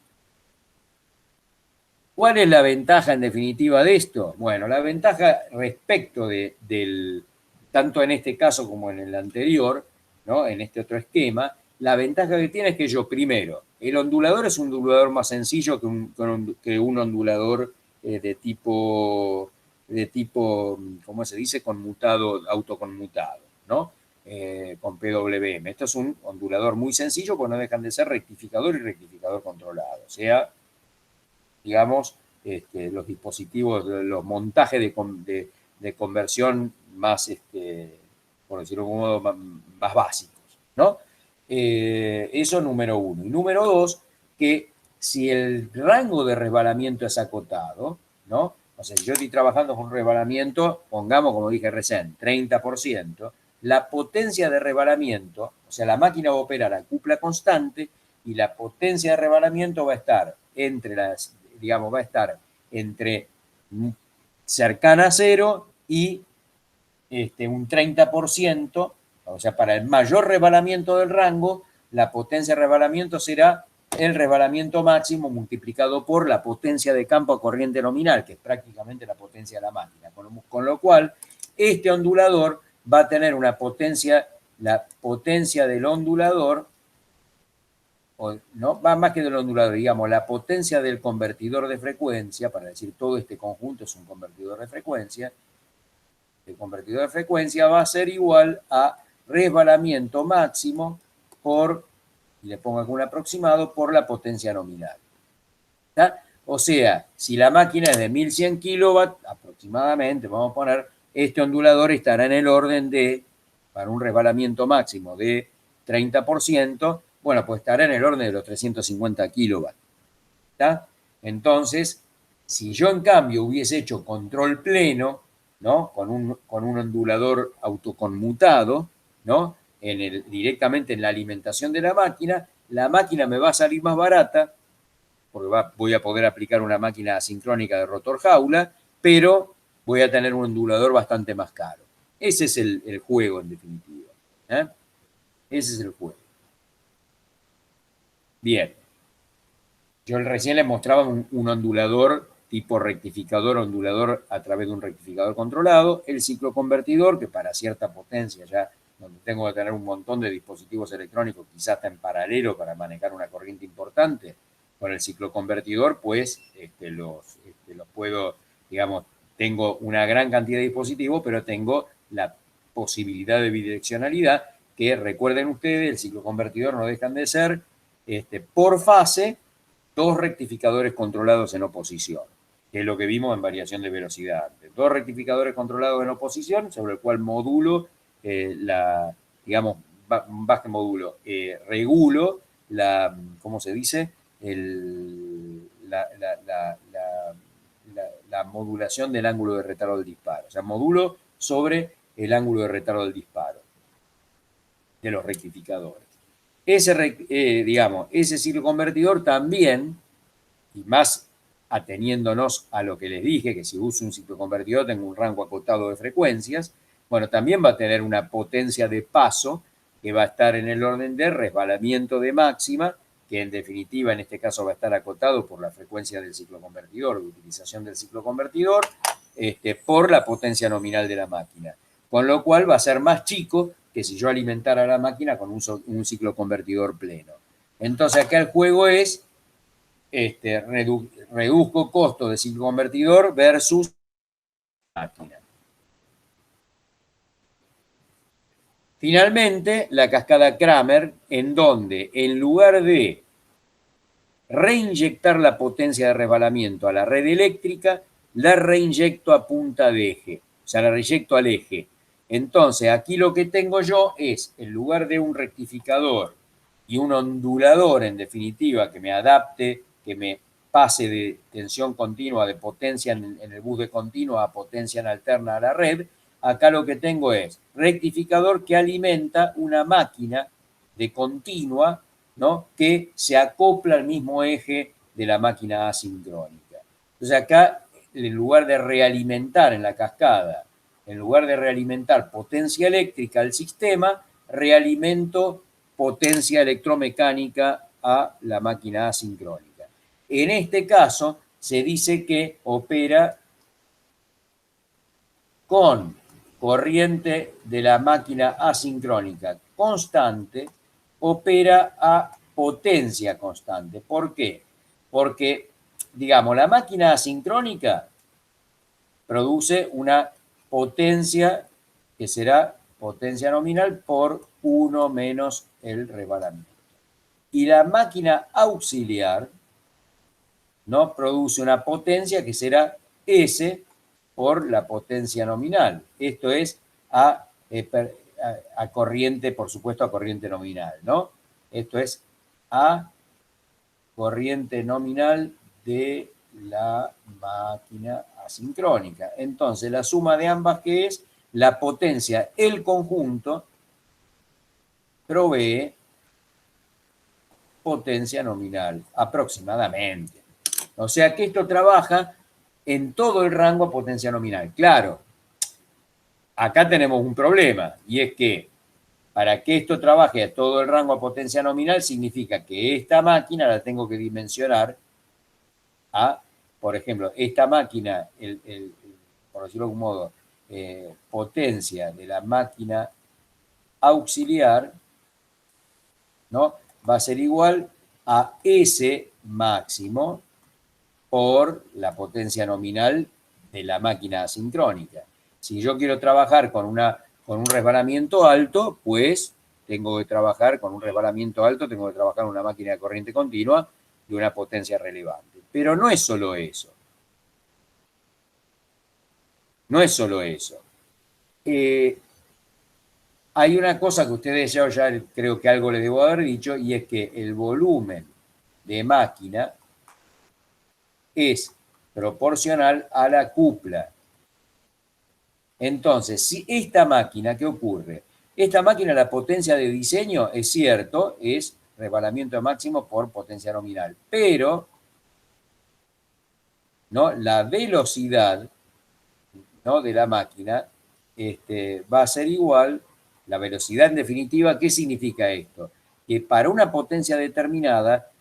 ¿Cuál es la ventaja en definitiva de esto? Bueno, la ventaja respecto tanto en este caso como en el anterior, ¿no? En este otro esquema, la ventaja que tiene es que yo primero El ondulador es un ondulador más sencillo que un ondulador de tipo, ¿cómo se dice? Conmutado, autoconmutado, ¿no? Con PWM. Esto es un ondulador muy sencillo, porque no dejan de ser rectificador y rectificador controlado. O sea, digamos, los dispositivos, los montajes de conversión más, por decirlo de algún modo, más básicos, ¿no? Eso número uno. Y número dos, que si el rango de resbalamiento es acotado, ¿no? O sea, si yo estoy trabajando con un resbalamiento, pongamos, como dije recién, 30%, la potencia de resbalamiento, o sea, la máquina va a operar a cupla constante y la potencia de resbalamiento va a estar entre cercana a cero y un 30%, o sea, para el mayor resbalamiento del rango, la potencia de resbalamiento será el resbalamiento máximo multiplicado por la potencia de campo a corriente nominal, que es prácticamente la potencia de la máquina. Con lo cual, este ondulador va a tener una potencia, la potencia del ondulador, no va más que del ondulador, digamos, la potencia del convertidor de frecuencia, para decir todo este conjunto es un convertidor de frecuencia, el convertidor de frecuencia va a ser igual a resbalamiento máximo por, y le pongo aquí un aproximado, por la potencia nominal. ¿Está? O sea, si la máquina es de 1100 kilovatios, aproximadamente, vamos a poner, este ondulador estará en el orden de, para un resbalamiento máximo de 30%, bueno, pues estará en el orden de los 350 kilovatios. ¿Está? Entonces, si yo en cambio hubiese hecho control pleno, ¿no? Con un ondulador autoconmutado, ¿no? Directamente en la alimentación de la máquina me va a salir más barata, porque voy a poder aplicar una máquina asincrónica de rotor jaula, pero voy a tener un ondulador bastante más caro. Ese es el juego, en definitiva. Ese es el juego. Bien. Yo recién les mostraba un ondulador tipo rectificador, ondulador a través de un rectificador controlado, el ciclo convertidor, que para cierta potencia ya, donde tengo que tener un montón de dispositivos electrónicos, quizás hasta en paralelo para manejar una corriente importante, con el ciclo convertidor, pues los puedo, digamos, tengo una gran cantidad de dispositivos, pero tengo la posibilidad de bidireccionalidad, que recuerden ustedes, el ciclo convertidor no dejan de ser, por fase, dos rectificadores controlados en oposición, que es lo que vimos en variación de velocidad. Dos rectificadores controlados en oposición, sobre el cual modulo, más que modulo, regulo ¿cómo se dice? La modulación del ángulo de retardo del disparo. O sea, modulo sobre el ángulo de retardo del disparo de los rectificadores. Ese ciclo convertidor también, y más ateniéndonos a lo que les dije, que si uso un ciclo convertidor tengo un rango acotado de frecuencias, bueno, también va a tener una potencia de paso que va a estar en el orden de resbalamiento de máxima, que en definitiva en este caso va a estar acotado por la frecuencia del ciclo convertidor, de utilización del ciclo convertidor, por la potencia nominal de la máquina. Con lo cual va a ser más chico que si yo alimentara la máquina con un ciclo convertidor pleno. Entonces acá el juego es, reduzco costo de ciclo convertidor versus máquina. Finalmente, la cascada Kramer, en donde en lugar de reinyectar la potencia de resbalamiento a la red eléctrica, la reinyecto a punta de eje, o sea, la reinyecto al eje. Entonces, aquí lo que tengo yo es, en lugar de un rectificador y un ondulador, en definitiva, que me adapte, que me pase de tensión continua, de potencia en el bus de continua a potencia en alterna a la red, acá lo que tengo es rectificador que alimenta una máquina de continua, ¿no? Que se acopla al mismo eje de la máquina asincrónica. Entonces acá, en lugar de realimentar en la cascada, en lugar de realimentar potencia eléctrica al sistema, realimento potencia electromecánica a la máquina asincrónica. En este caso, se dice que opera con corriente de la máquina asincrónica constante, opera a potencia constante. ¿Por qué? Porque, digamos, la máquina asincrónica produce una potencia que será potencia nominal por 1 menos el resbalamiento. Y la máquina auxiliar, ¿no?, produce una potencia que será S por la potencia nominal. Esto es a corriente, por supuesto, a corriente nominal, ¿no? Esto es a corriente nominal de la máquina asincrónica. Entonces, la suma de ambas, que es la potencia, el conjunto, provee potencia nominal, aproximadamente. O sea que esto trabaja en todo el rango a potencia nominal. Claro, acá tenemos un problema, y es que para que esto trabaje a todo el rango a potencia nominal, significa que esta máquina la tengo que dimensionar a, por ejemplo, esta máquina, por decirlo de algún modo, potencia de la máquina auxiliar, ¿no?, va a ser igual a S máximo por la potencia nominal de la máquina asincrónica. Si yo quiero trabajar con un resbalamiento alto, pues tengo que trabajar con un resbalamiento alto, tengo que trabajar en una máquina de corriente continua de una potencia relevante. Pero no es solo eso. No es solo eso. Hay una cosa que ustedes ya creo que algo les debo haber dicho, y es que el volumen de máquina es proporcional a la cupla. Entonces, si esta máquina, ¿qué ocurre? Esta máquina, la potencia de diseño, es cierto, es resbalamiento máximo por potencia nominal, pero, ¿no?, la velocidad, ¿no?, de la máquina va a ser igual, la velocidad en definitiva. ¿Qué significa esto? Que para una potencia determinada,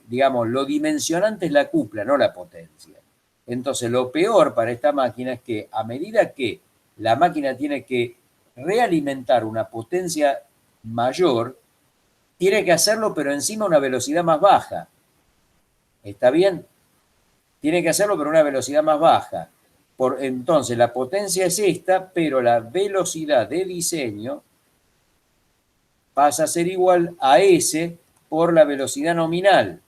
digamos, lo dimensionante es la cupla, no la potencia. Entonces, lo peor para esta máquina es que a medida que la máquina tiene que realimentar una potencia mayor, tiene que hacerlo, pero encima a una velocidad más baja. ¿Está bien? Tiene que hacerlo, pero a una velocidad más baja. Entonces, la potencia es esta, pero la velocidad de diseño pasa a ser igual a S por la velocidad nominal.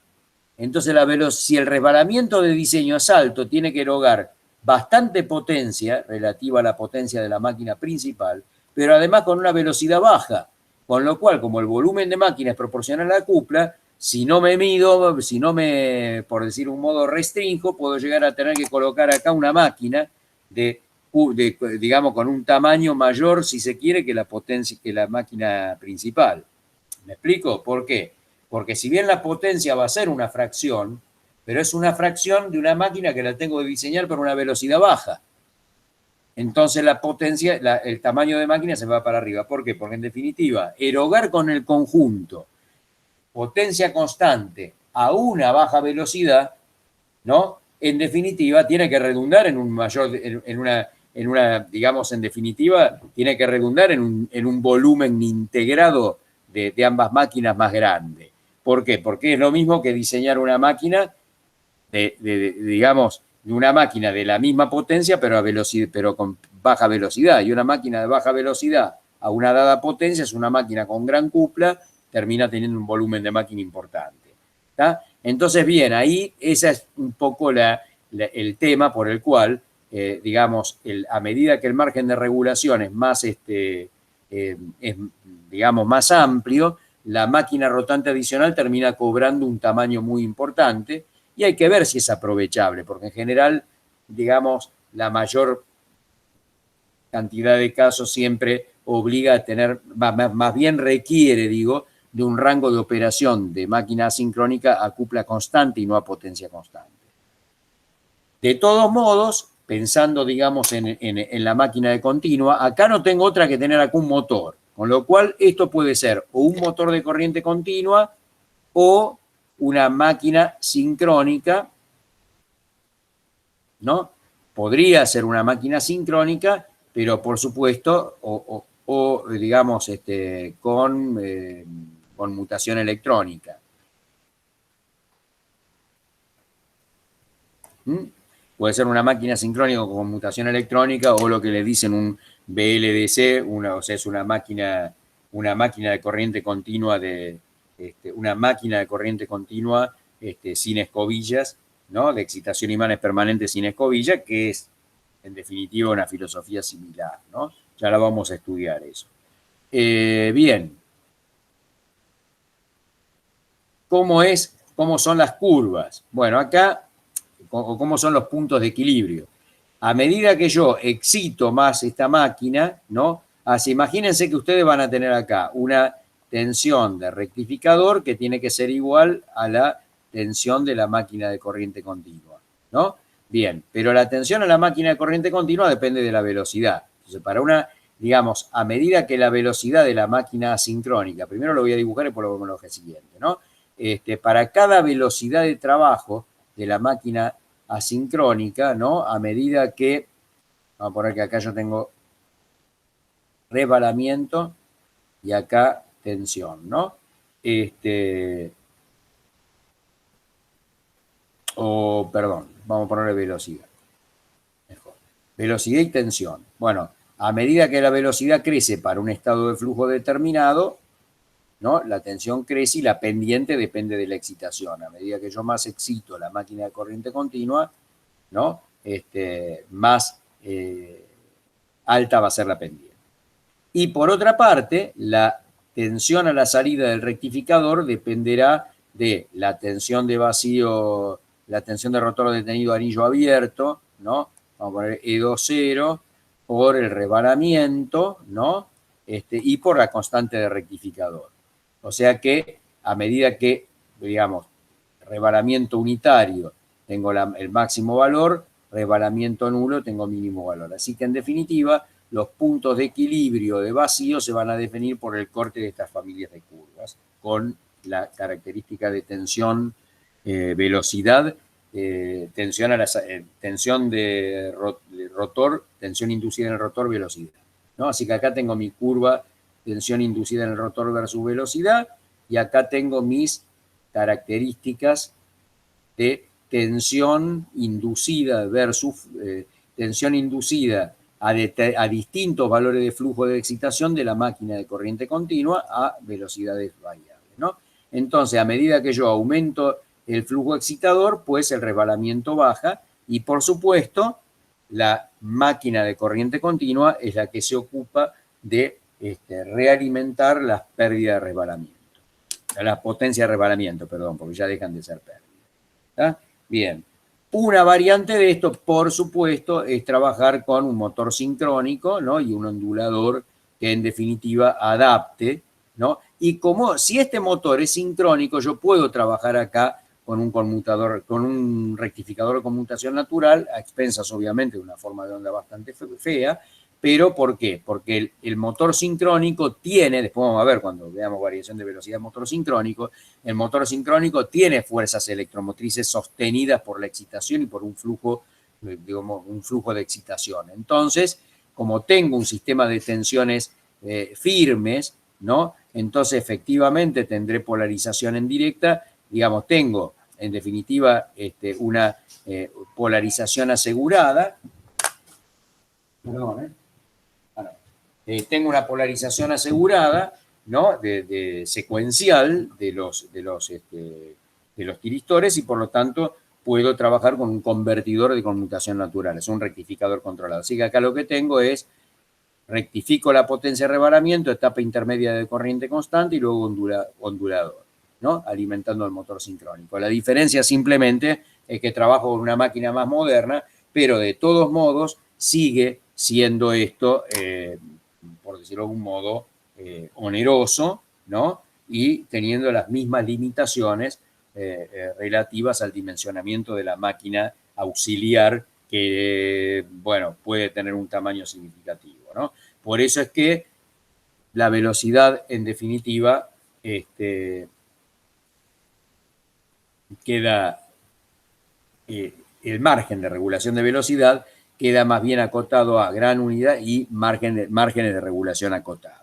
Entonces, si el resbalamiento de diseño es alto, tiene que erogar bastante potencia relativa a la potencia de la máquina principal, pero además con una velocidad baja. Con lo cual, como el volumen de máquina es proporcional a la cupla, si no me mido, si no me, por decir un modo, restringo, puedo llegar a tener que colocar acá una máquina digamos, con un tamaño mayor, si se quiere, que la potencia, que la máquina principal. ¿Me explico? ¿Por qué? Porque si bien la potencia va a ser una fracción, pero es una fracción de una máquina que la tengo que diseñar por una velocidad baja. Entonces la potencia, el tamaño de máquina se va para arriba. ¿Por qué? Porque en definitiva, erogar con el conjunto potencia constante a una baja velocidad, ¿no?, en definitiva tiene que redundar en un mayor, digamos, en definitiva, tiene que redundar en un volumen integrado de ambas máquinas más grande. ¿Por qué? Porque es lo mismo que diseñar una máquina, digamos, de una máquina de la misma potencia, pero con baja velocidad. Y una máquina de baja velocidad a una dada potencia es una máquina con gran cupla, termina teniendo un volumen de máquina importante. ¿Está? Entonces, bien, ahí ese es un poco el tema por el cual, digamos, a medida que el margen de regulación es más, digamos, más amplio, la máquina rotante adicional termina cobrando un tamaño muy importante, y hay que ver si es aprovechable, porque en general, digamos, la mayor cantidad de casos siempre obliga a tener, más bien requiere, digo, de un rango de operación de máquina asincrónica a cupla constante y no a potencia constante. De todos modos, pensando, digamos, en la máquina de continua, acá no tengo otra que tener acá un motor, con lo cual esto puede ser o un motor de corriente continua o una máquina sincrónica, ¿no? Podría ser una máquina sincrónica, pero por supuesto, o digamos, conmutación electrónica. Puede ser una máquina sincrónica con conmutación electrónica o lo que le dicen un VLDC, o sea, es una máquina de corriente continua una máquina de corriente continua sin escobillas, ¿no? De excitación imanes permanente sin escobilla, que es, en definitiva, una filosofía similar, ¿no? Ya la vamos a estudiar eso. Bien. ¿Cómo son las curvas? Bueno, acá, ¿cómo son los puntos de equilibrio? A medida que yo excito más esta máquina, ¿no? Imagínense que ustedes van a tener acá una tensión de rectificador que tiene que ser igual a la tensión de la máquina de corriente continua, ¿no? Bien, pero la tensión a la máquina de corriente continua depende de la velocidad. Entonces, digamos, a medida que la velocidad de la máquina asincrónica, primero lo voy a dibujar y después lo vemos en el eje siguiente, ¿no? Para cada velocidad de trabajo de la máquina asincrónica, ¿no? A medida que, vamos a poner que acá yo tengo resbalamiento y acá tensión, ¿no? Perdón, vamos a ponerle velocidad. Mejor. Velocidad y tensión. Bueno, a medida que la velocidad crece para un estado de flujo determinado, ¿no? La tensión crece y la pendiente depende de la excitación. A medida que yo más excito la máquina de corriente continua, ¿no? Más alta va a ser la pendiente. Y por otra parte, la tensión a la salida del rectificador dependerá de la tensión de vacío, la tensión de rotor detenido anillo abierto, ¿no? Vamos a poner E20, por el rebalamiento, ¿no? Y por la constante de rectificador. O sea que a medida que, digamos, rebalamiento unitario tengo el máximo valor, rebalamiento nulo tengo mínimo valor. Así que en definitiva, los puntos de equilibrio de vacío se van a definir por el corte de estas familias de curvas, con la característica de tensión, velocidad, tensión de rotor, tensión inducida en el rotor, velocidad, ¿no? Así que acá tengo mi curva, tensión inducida en el rotor versus velocidad, y acá tengo mis características de tensión inducida versus tensión inducida a distintos valores de flujo de excitación de la máquina de corriente continua a velocidades variables, ¿no? Entonces, a medida que yo aumento el flujo excitador, pues el resbalamiento baja y, por supuesto, la máquina de corriente continua es la que se ocupa de realimentar las pérdidas de resbalamiento. La potencia de resbalamiento, perdón, porque ya dejan de ser pérdidas. ¿Está? Bien. Una variante de esto, por supuesto, es trabajar con un motor sincrónico, ¿no? Y un ondulador que en definitiva adapte, ¿no? Y como si este motor es sincrónico, yo puedo trabajar acá con un conmutador, con un rectificador de conmutación natural, a expensas obviamente de una forma de onda bastante fea, pero ¿por qué? Porque el motor sincrónico tiene, después vamos a ver cuando veamos variación de velocidad de motor sincrónico, el motor sincrónico tiene fuerzas electromotrices sostenidas por la excitación y por un flujo, digamos, un flujo de excitación. Entonces, como tengo un sistema de tensiones firmes, ¿no? Entonces, efectivamente, tendré polarización en directa, digamos, tengo, en definitiva, una polarización asegurada. Perdón, tengo una polarización asegurada, ¿no? de secuencial de los tiristores y por lo tanto puedo trabajar con un convertidor de conmutación natural, es un rectificador controlado. Así que acá lo que tengo es, rectifico la potencia de rebalamiento, etapa intermedia de corriente constante y luego ondulador, ¿no? Alimentando el motor sincrónico. La diferencia simplemente es que trabajo con una máquina más moderna, pero de todos modos sigue siendo esto, por decirlo de algún modo, oneroso, ¿no? Y teniendo las mismas limitaciones relativas al dimensionamiento de la máquina auxiliar que, bueno, puede tener un tamaño significativo, ¿no? Por eso es que la velocidad, en definitiva, queda, el margen de regulación de velocidad queda más bien acotado a gran unidad y márgenes de regulación acotados.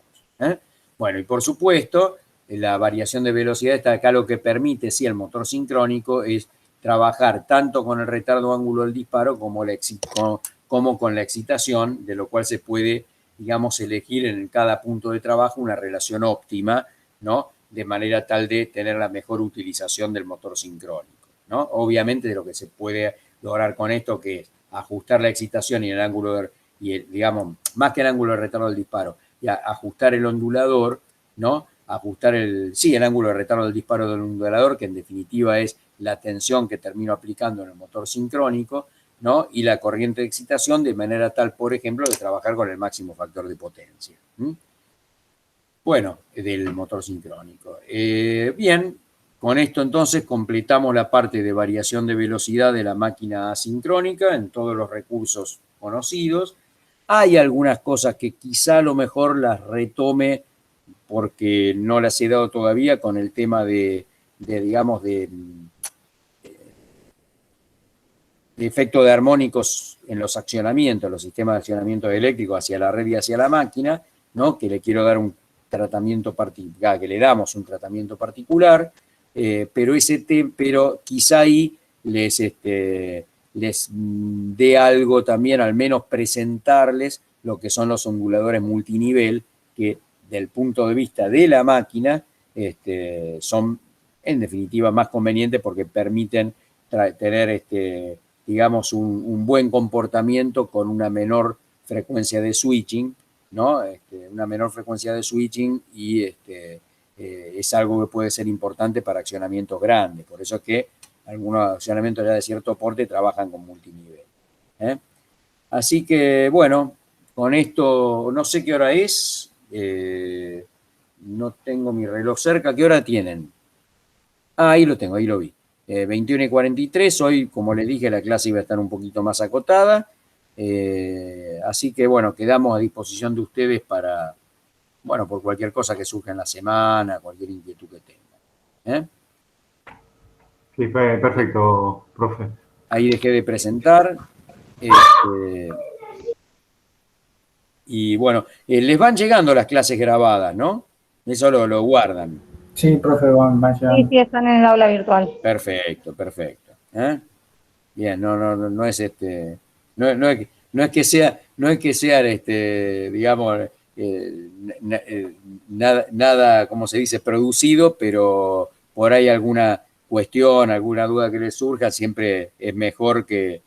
Bueno, y por supuesto, la variación de velocidad está acá, lo que permite, sí, el motor sincrónico es trabajar tanto con el retardo ángulo del disparo como con la excitación, de lo cual se puede, digamos, elegir en cada punto de trabajo una relación óptima, ¿no? De manera tal de tener la mejor utilización del motor sincrónico, ¿no? Obviamente de lo que se puede lograr con esto, que es ajustar la excitación y el ángulo, digamos, más que el ángulo de retardo del disparo, y ajustar el ondulador, ¿no? Ajustar el ángulo de retardo del disparo del ondulador, que en definitiva es la tensión que termino aplicando en el motor sincrónico, ¿no? Y la corriente de excitación, de manera tal, por ejemplo, de trabajar con el máximo factor de potencia. Bueno, del motor sincrónico. Bien, con esto entonces completamos la parte de variación de velocidad de la máquina asincrónica en todos los recursos conocidos. Hay algunas cosas que quizá a lo mejor las retome porque no las he dado todavía con el tema digamos, de efecto de armónicos en los accionamientos, los sistemas de accionamiento eléctrico hacia la red y hacia la máquina, ¿no? Que le quiero dar un tratamiento particular, que le damos un tratamiento particular, pero quizá ahí les dé algo también, al menos presentarles lo que son los onduladores multinivel, que del punto de vista de la máquina son en definitiva más convenientes porque permiten tener digamos, un buen comportamiento con una menor frecuencia de switching, ¿no? Una menor frecuencia de switching y es algo que puede ser importante para accionamientos grandes. Por eso es que algunos accionamientos ya de cierto porte trabajan con multinivel. Así que, bueno, con esto, no sé qué hora es, no tengo mi reloj cerca. ¿Qué hora tienen? Ah, ahí lo tengo, ahí lo vi. 21:43, hoy, como les dije, la clase iba a estar un poquito más acotada. Así que, bueno, quedamos a disposición de ustedes para, bueno, por cualquier cosa que surja en la semana, cualquier inquietud que tengan. Sí, perfecto, profe. Ahí dejé de presentar. Y bueno, les van llegando las clases grabadas, ¿no? Eso lo guardan. Sí, profe, van llegando. Sí, están en el aula virtual. Perfecto, perfecto. Bien, no es no es que sea digamos, nada, como se dice, producido, pero por ahí alguna cuestión, alguna duda que les surja, siempre es mejor que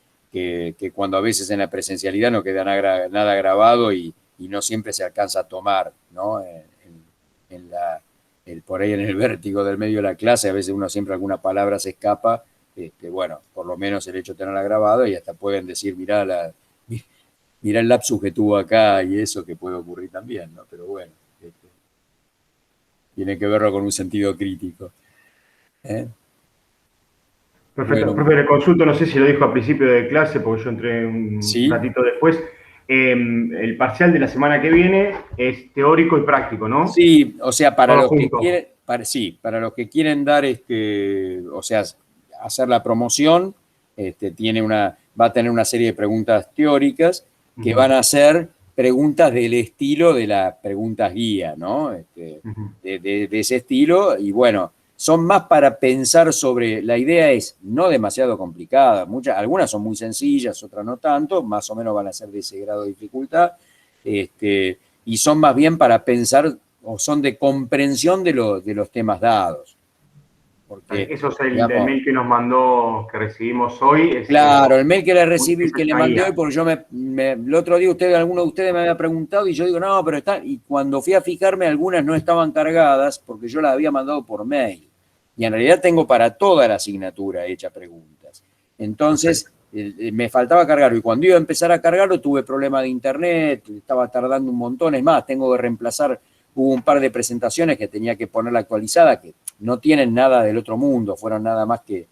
cuando a veces en la presencialidad no queda nada grabado y no siempre se alcanza a tomar, ¿no? Por ahí en el vértigo del medio de la clase, a veces uno siempre alguna palabra se escapa, bueno, por lo menos el hecho de tenerla grabada y hasta pueden decir, mirá el lapsus que tuvo acá y eso que puede ocurrir también, ¿no? Pero bueno, tiene que verlo con un sentido crítico. Perfecto, Bueno. profe, le consulto, no sé si lo dijo al principio de clase, porque yo entré un ¿Sí? ratito después. El parcial de la semana que viene es teórico y práctico, ¿no? Sí, o sea, para Todo los que junto. quieren, para los que quieren dar, o sea, hacer la promoción, va a tener una serie de preguntas teóricas que van a ser preguntas del estilo de las preguntas guía, ¿no? De ese estilo, y bueno, son más para pensar sobre, la idea es no demasiado complicada, algunas son muy sencillas, otras no tanto, más o menos van a ser de ese grado de dificultad, y son más bien para pensar, o son de comprensión de los temas dados. Porque, eso es el mail que nos mandó, que recibimos hoy. Claro, el mail que le recibí, que le mandé hoy, porque yo el otro día alguno de ustedes me había preguntado y yo digo, no, pero están, y cuando fui a fijarme, algunas no estaban cargadas porque yo las había mandado por mail. Y en realidad tengo para toda la asignatura hecha preguntas. Entonces, me faltaba cargarlo. Y cuando iba a empezar a cargarlo, tuve problema de internet, estaba tardando un montón. Es más, tengo que reemplazar, hubo un par de presentaciones que tenía que ponerla actualizada, que no tienen nada del otro mundo, fueron nada más que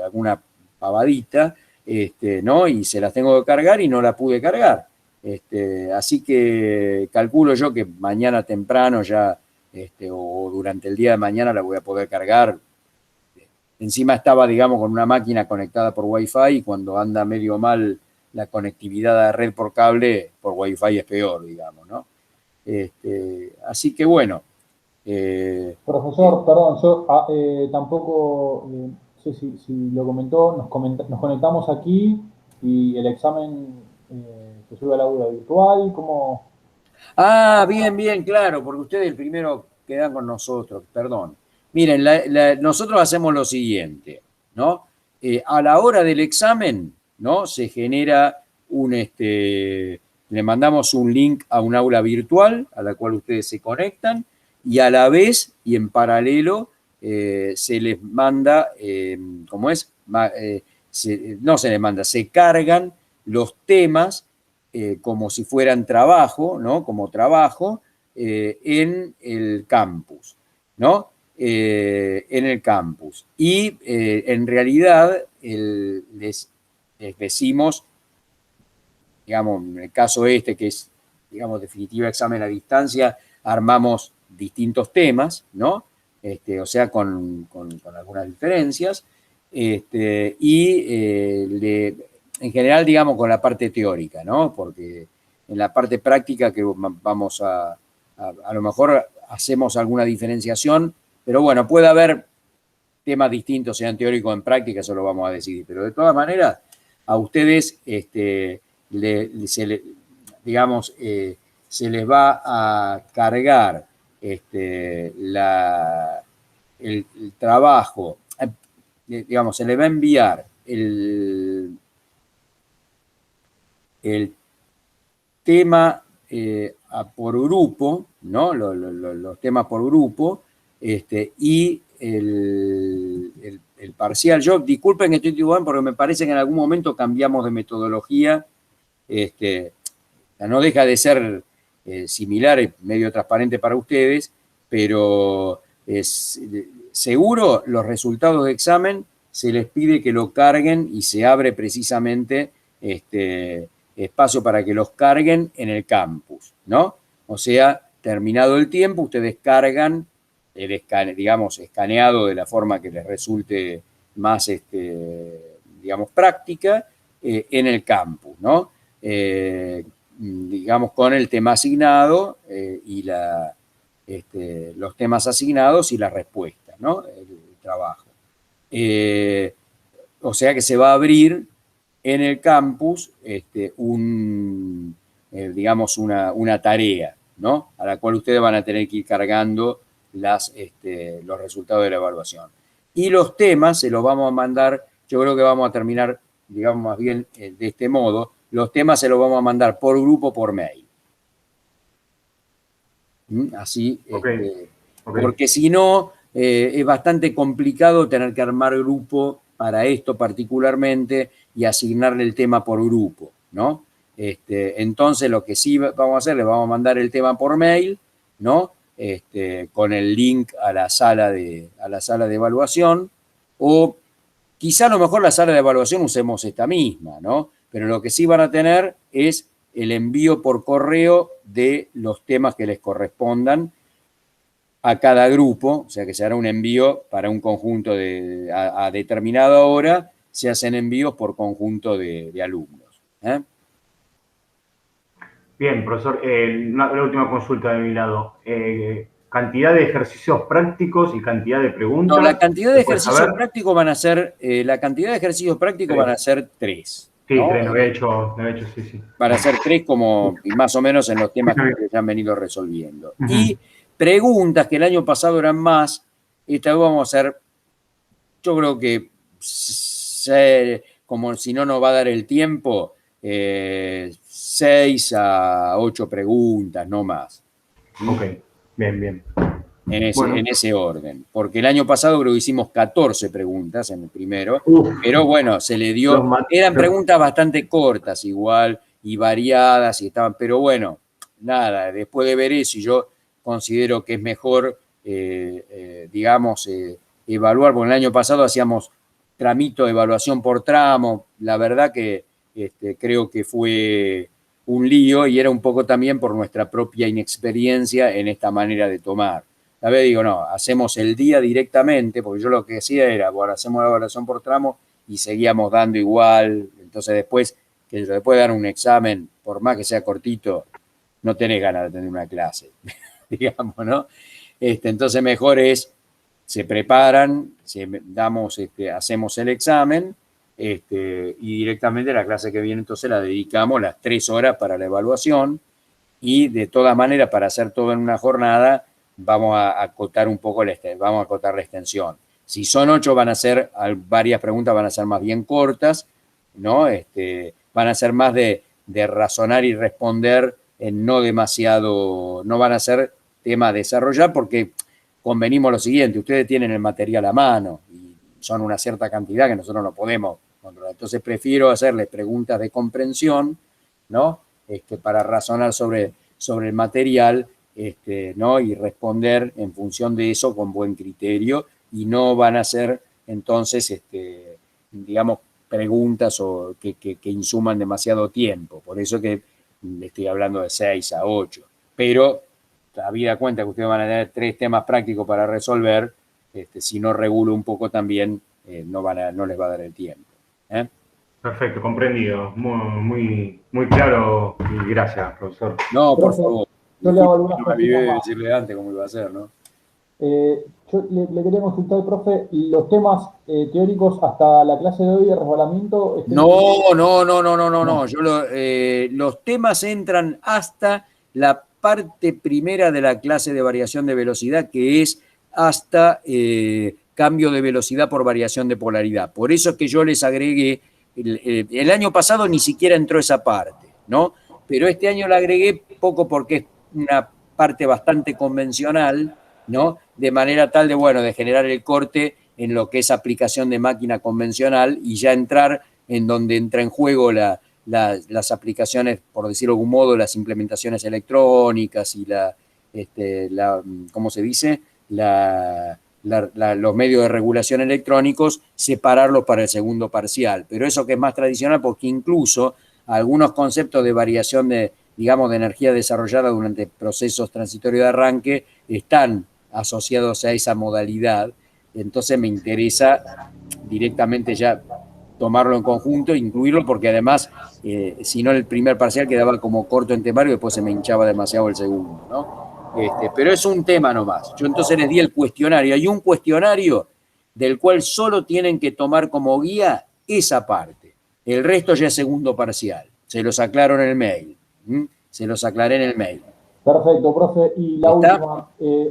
alguna pavadita, ¿no? Y se las tengo que cargar y no la pude cargar. Así que calculo yo que mañana temprano ya, o durante el día de mañana la voy a poder cargar. Encima estaba, digamos, con una máquina conectada por Wi-Fi y cuando anda medio mal la conectividad de red por cable, por Wi-Fi es peor, digamos, ¿no? Así que bueno, Profesor, perdón, yo tampoco sé si lo comentó, nos conectamos aquí y el examen se sube al aula virtual, ¿cómo? Ah, bien, bien, claro, porque ustedes el primero quedan con nosotros, perdón. Miren, nosotros hacemos lo siguiente, ¿no? A la hora del examen, ¿no? Se genera le mandamos un link a un aula virtual a la cual ustedes se conectan y a la vez y en paralelo se les manda, ¿cómo es? No se les manda, se cargan los temas como si fueran trabajo, ¿no? Como trabajo en el campus, ¿no? En el campus. Y en realidad les decimos, digamos, en el caso que es, digamos, definitiva examen a distancia, armamos distintos temas, ¿no? O sea, con algunas diferencias. En general, digamos, con la parte teórica, ¿no? Porque en la parte práctica que vamos a lo mejor hacemos alguna diferenciación, pero bueno, puede haber temas distintos, sean teóricos o en práctica, eso lo vamos a decidir. Pero de todas maneras, a ustedes, digamos, se les va a cargar el trabajo, digamos, se les va a enviar el tema por grupo, ¿no? Los temas por grupo, y el parcial. Yo, disculpen que estoy igual porque me parece que en algún momento cambiamos de metodología. No deja de ser similar, medio transparente para ustedes, pero seguro los resultados de examen se les pide que lo carguen y se abre precisamente espacio para que los carguen en el campus, ¿no? O sea, terminado el tiempo, ustedes cargan digamos, escaneado de la forma que les resulte más, digamos, práctica, en el campus, ¿no? Digamos, con el tema asignado y los temas asignados y las respuestas, ¿no? El trabajo. O sea que se va a abrir en el campus digamos, una tarea, ¿no? A la cual ustedes van a tener que ir cargando los resultados de la evaluación. Y los temas se los vamos a mandar, yo creo que vamos a terminar, digamos, más bien de este modo, los temas se los vamos a mandar por grupo, por mail. Así, Okay. Porque si no, es bastante complicado tener que armar grupo para esto particularmente y asignarle el tema por grupo, ¿no? Entonces, lo que sí vamos a hacer, le vamos a mandar el tema por mail, ¿no? Con el link a la sala de evaluación, o quizá a lo mejor la sala de evaluación usemos esta misma, ¿no? Pero lo que sí van a tener es el envío por correo de los temas que les correspondan a cada grupo, o sea que se hará un envío para un conjunto a determinada hora, se hacen envíos por conjunto de alumnos. Bien, profesor, la última consulta de mi lado. Cantidad de ejercicios prácticos y cantidad de preguntas. No, la cantidad de ejercicios prácticos van a ser, van a ser 3. Sí, ¿no? 3, lo había hecho, sí. Van a ser 3 como más o menos en los temas que ustedes han venido resolviendo. Y preguntas que el año pasado eran más, esta vez vamos a hacer, yo creo que, como si no nos va a dar el tiempo, 6 a 8 preguntas, no más. Ok, bien. En ese orden. Porque el año pasado creo que hicimos 14 preguntas en el primero, pero bueno, se le dio, eran preguntas bastante cortas igual y variadas y estaban, pero bueno, nada, después de ver eso, y yo considero que es mejor, digamos, evaluar, porque el año pasado hacíamos tramito de evaluación por tramo, la verdad que creo que fue un lío y era un poco también por nuestra propia inexperiencia en esta manera de tomar. A ver, digo, no, hacemos el día directamente, porque yo lo que hacía era, bueno, hacemos la evaluación por tramo y seguíamos dando igual. Entonces después de dar un examen, por más que sea cortito, no tenés ganas de tener una clase, digamos, ¿no? Entonces mejor es, se preparan, hacemos el examen, y directamente la clase que viene entonces la dedicamos las 3 horas para la evaluación, y de todas maneras para hacer todo en una jornada vamos a acotar un poco vamos a acotar la extensión. Si son 8 van a ser, varias preguntas van a ser más bien cortas, ¿no? Van a ser más de razonar y responder, no demasiado, no van a ser tema a desarrollar, porque convenimos lo siguiente, ustedes tienen el material a mano y son una cierta cantidad que nosotros no podemos controlar. Entonces prefiero hacerles preguntas de comprensión, ¿no? Para razonar sobre el material, ¿no? Y responder en función de eso con buen criterio, y no van a ser entonces, digamos, preguntas que insuman demasiado tiempo. Por eso que estoy hablando de 6 a 8. Pero, habida cuenta que ustedes van a tener 3 temas prácticos para resolver, si no regulo un poco también, no les va a dar el tiempo. Perfecto, comprendido. Muy claro y gracias, profesor. No, por favor. Yo le hago algunas No me olvidé de cositas más. decirle antes cómo iba a ser, ¿no? Yo le quería consultar, profe, los temas teóricos hasta la clase de hoy de resbalamiento. No. Los temas entran hasta la parte primera de la clase de variación de velocidad, que es hasta cambio de velocidad por variación de polaridad. Por eso es que yo les agregué, el año pasado ni siquiera entró esa parte, ¿no? Pero este año la agregué poco porque es una parte bastante convencional, ¿no? De manera tal de generar el corte en lo que es aplicación de máquina convencional, y ya entrar en donde entra en juego las aplicaciones, por decirlo de algún modo, las implementaciones electrónicas y ¿cómo se dice? Los medios de regulación electrónicos, separarlos para el segundo parcial. Pero eso que es más tradicional, porque incluso algunos conceptos de variación de energía desarrollada durante procesos transitorios de arranque están asociados a esa modalidad. Entonces me interesa directamente ya tomarlo en conjunto, incluirlo, porque además, si no, el primer parcial quedaba como corto en temario y después se me hinchaba demasiado el segundo, ¿no? Pero es un tema nomás. Yo entonces les di el cuestionario. Hay un cuestionario del cual solo tienen que tomar como guía esa parte. El resto ya es segundo parcial. Se los aclaro en el mail. Se los aclaré en el mail. Perfecto, profe. Y la ¿Está? última,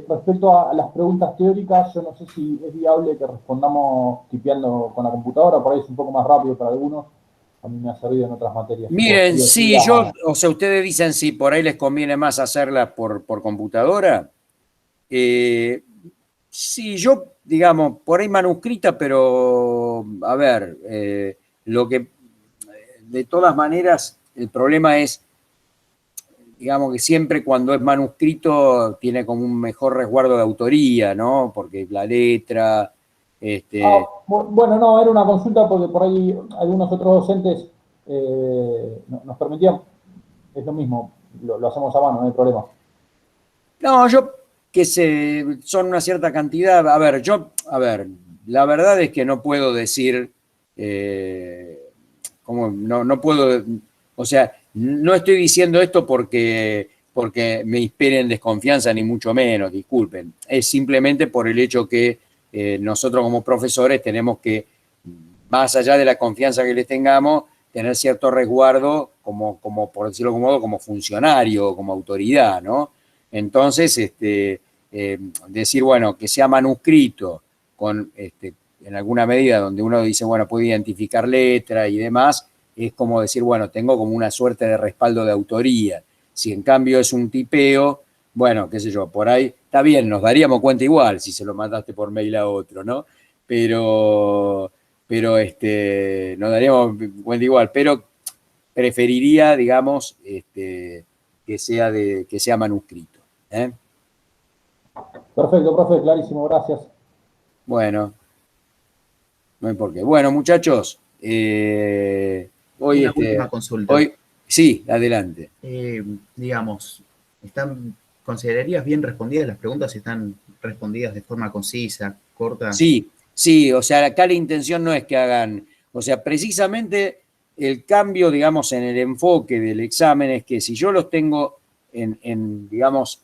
respecto a las preguntas teóricas, yo no sé si es viable que respondamos tipeando con la computadora, por ahí es un poco más rápido para algunos. A mí me ha servido en otras materias. Miren, sí, ustedes dicen si por ahí les conviene más hacerlas por computadora. Sí, yo, digamos, por ahí manuscrita, pero, a ver, de todas maneras, el problema es, digamos, que siempre cuando es manuscrito tiene como un mejor resguardo de autoría, ¿no? Porque la letra, bueno, no, era una consulta porque por ahí algunos otros docentes nos permitían, es lo mismo, lo hacemos a mano, no hay problema. No, son una cierta cantidad. A ver, la verdad es que no puedo decir, no puedo, o sea, no estoy diciendo esto porque me inspiren desconfianza, ni mucho menos, disculpen. Es simplemente por el hecho que nosotros como profesores tenemos que, más allá de la confianza que les tengamos, tener cierto resguardo como por decirlo de algún modo, como funcionario, como autoridad, ¿no? Entonces, decir, bueno, que sea manuscrito en alguna medida donde uno dice, bueno, puede identificar letra y demás, es como decir, bueno, tengo como una suerte de respaldo de autoría. Si en cambio es un tipeo, bueno, qué sé yo, por ahí, está bien, nos daríamos cuenta igual si se lo mandaste por mail a otro, ¿no? Pero nos daríamos cuenta igual, pero preferiría, digamos, que sea manuscrito. Perfecto, profe, clarísimo, gracias. Bueno, no hay por qué. Bueno, muchachos, hoy una última consulta. Sí, adelante. Digamos, ¿considerarías bien respondidas las preguntas? ¿Están respondidas de forma concisa, corta? Sí, o sea, acá la intención no es que hagan, o sea, precisamente el cambio, digamos, en el enfoque del examen es que si yo los tengo digamos,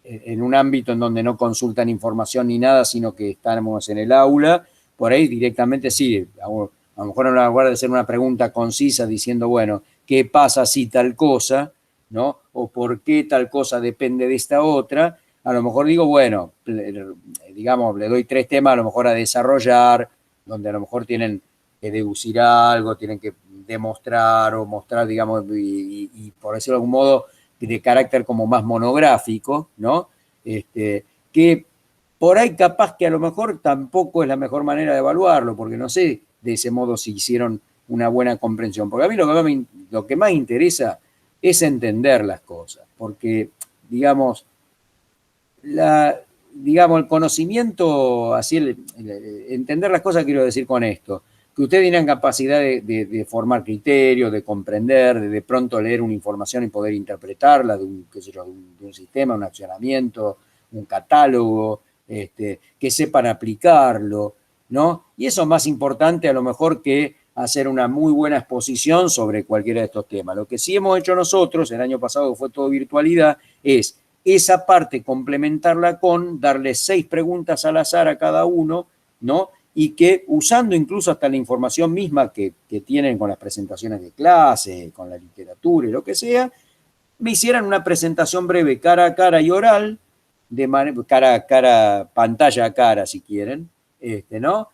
en un ámbito en donde no consultan información ni nada, sino que estamos en el aula, por ahí directamente sí, a lo mejor en lugar de hacer una pregunta concisa diciendo, bueno, ¿qué pasa si tal cosa? ¿No? O por qué tal cosa depende de esta otra, a lo mejor digo, bueno, digamos, le doy 3 temas a lo mejor a desarrollar, donde a lo mejor tienen que deducir algo, tienen que demostrar o mostrar, digamos, y por decirlo de algún modo, de carácter como más monográfico, ¿no? Que por ahí capaz que a lo mejor tampoco es la mejor manera de evaluarlo, porque no sé de ese modo si hicieron una buena comprensión. Porque a mí lo que más interesa es entender las cosas, porque, digamos, el conocimiento, así entender las cosas, quiero decir con esto, que ustedes tienen capacidad de formar criterios, de comprender, de pronto leer una información y poder interpretarla de un sistema, un accionamiento, un catálogo, que sepan aplicarlo, ¿no? Y eso es más importante a lo mejor que hacer una muy buena exposición sobre cualquiera de estos temas. Lo que sí hemos hecho nosotros, el año pasado fue todo virtualidad, es esa parte complementarla con darle 6 preguntas al azar a cada uno, ¿no? Y que usando incluso hasta la información misma que tienen con las presentaciones de clase, con la literatura y lo que sea, me hicieran una presentación breve cara a cara y oral, cara a cara, pantalla a cara si quieren, ¿no?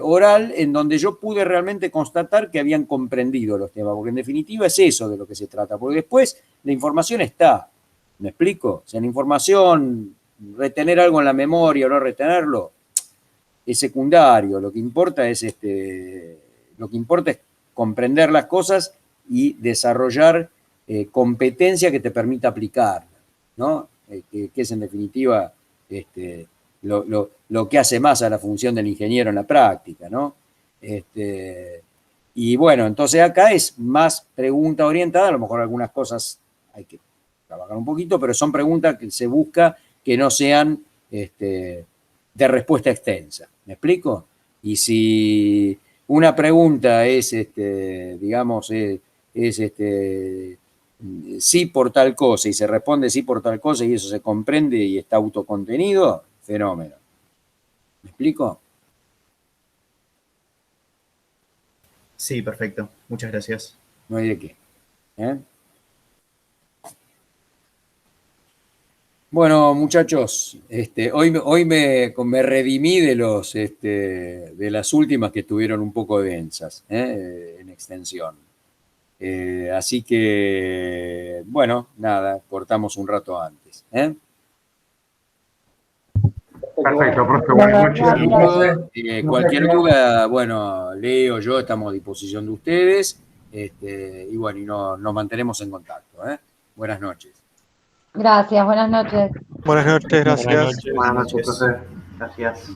Oral, en donde yo pude realmente constatar que habían comprendido los temas, porque en definitiva es eso de lo que se trata, porque después la información está, ¿me explico? O sea, la información, retener algo en la memoria o no retenerlo, es secundario, lo que importa es comprender las cosas y desarrollar competencia que te permita aplicarla, ¿no? Que es en definitiva lo que hace más a la función del ingeniero en la práctica, ¿no? Y bueno, entonces acá es más pregunta orientada, a lo mejor algunas cosas hay que trabajar un poquito, pero son preguntas que se busca que no sean de respuesta extensa. ¿Me explico? Y si una pregunta es, digamos, sí por tal cosa y se responde sí por tal cosa y eso se comprende y está autocontenido, fenómeno. ¿Me explico? Sí, perfecto. Muchas gracias. No hay de qué. Bueno, muchachos, hoy me redimí de las últimas que estuvieron un poco densas, en extensión. Así que, bueno, nada, cortamos un rato antes. Perfecto, profe, buenas noches. Cualquier duda, bueno, Leo, yo estamos a disposición de ustedes, y bueno, y nos mantenemos en contacto. Buenas noches. Gracias, buenas noches. Buenas noches, gracias. Buenas noches. Buenas noches, profe. Gracias.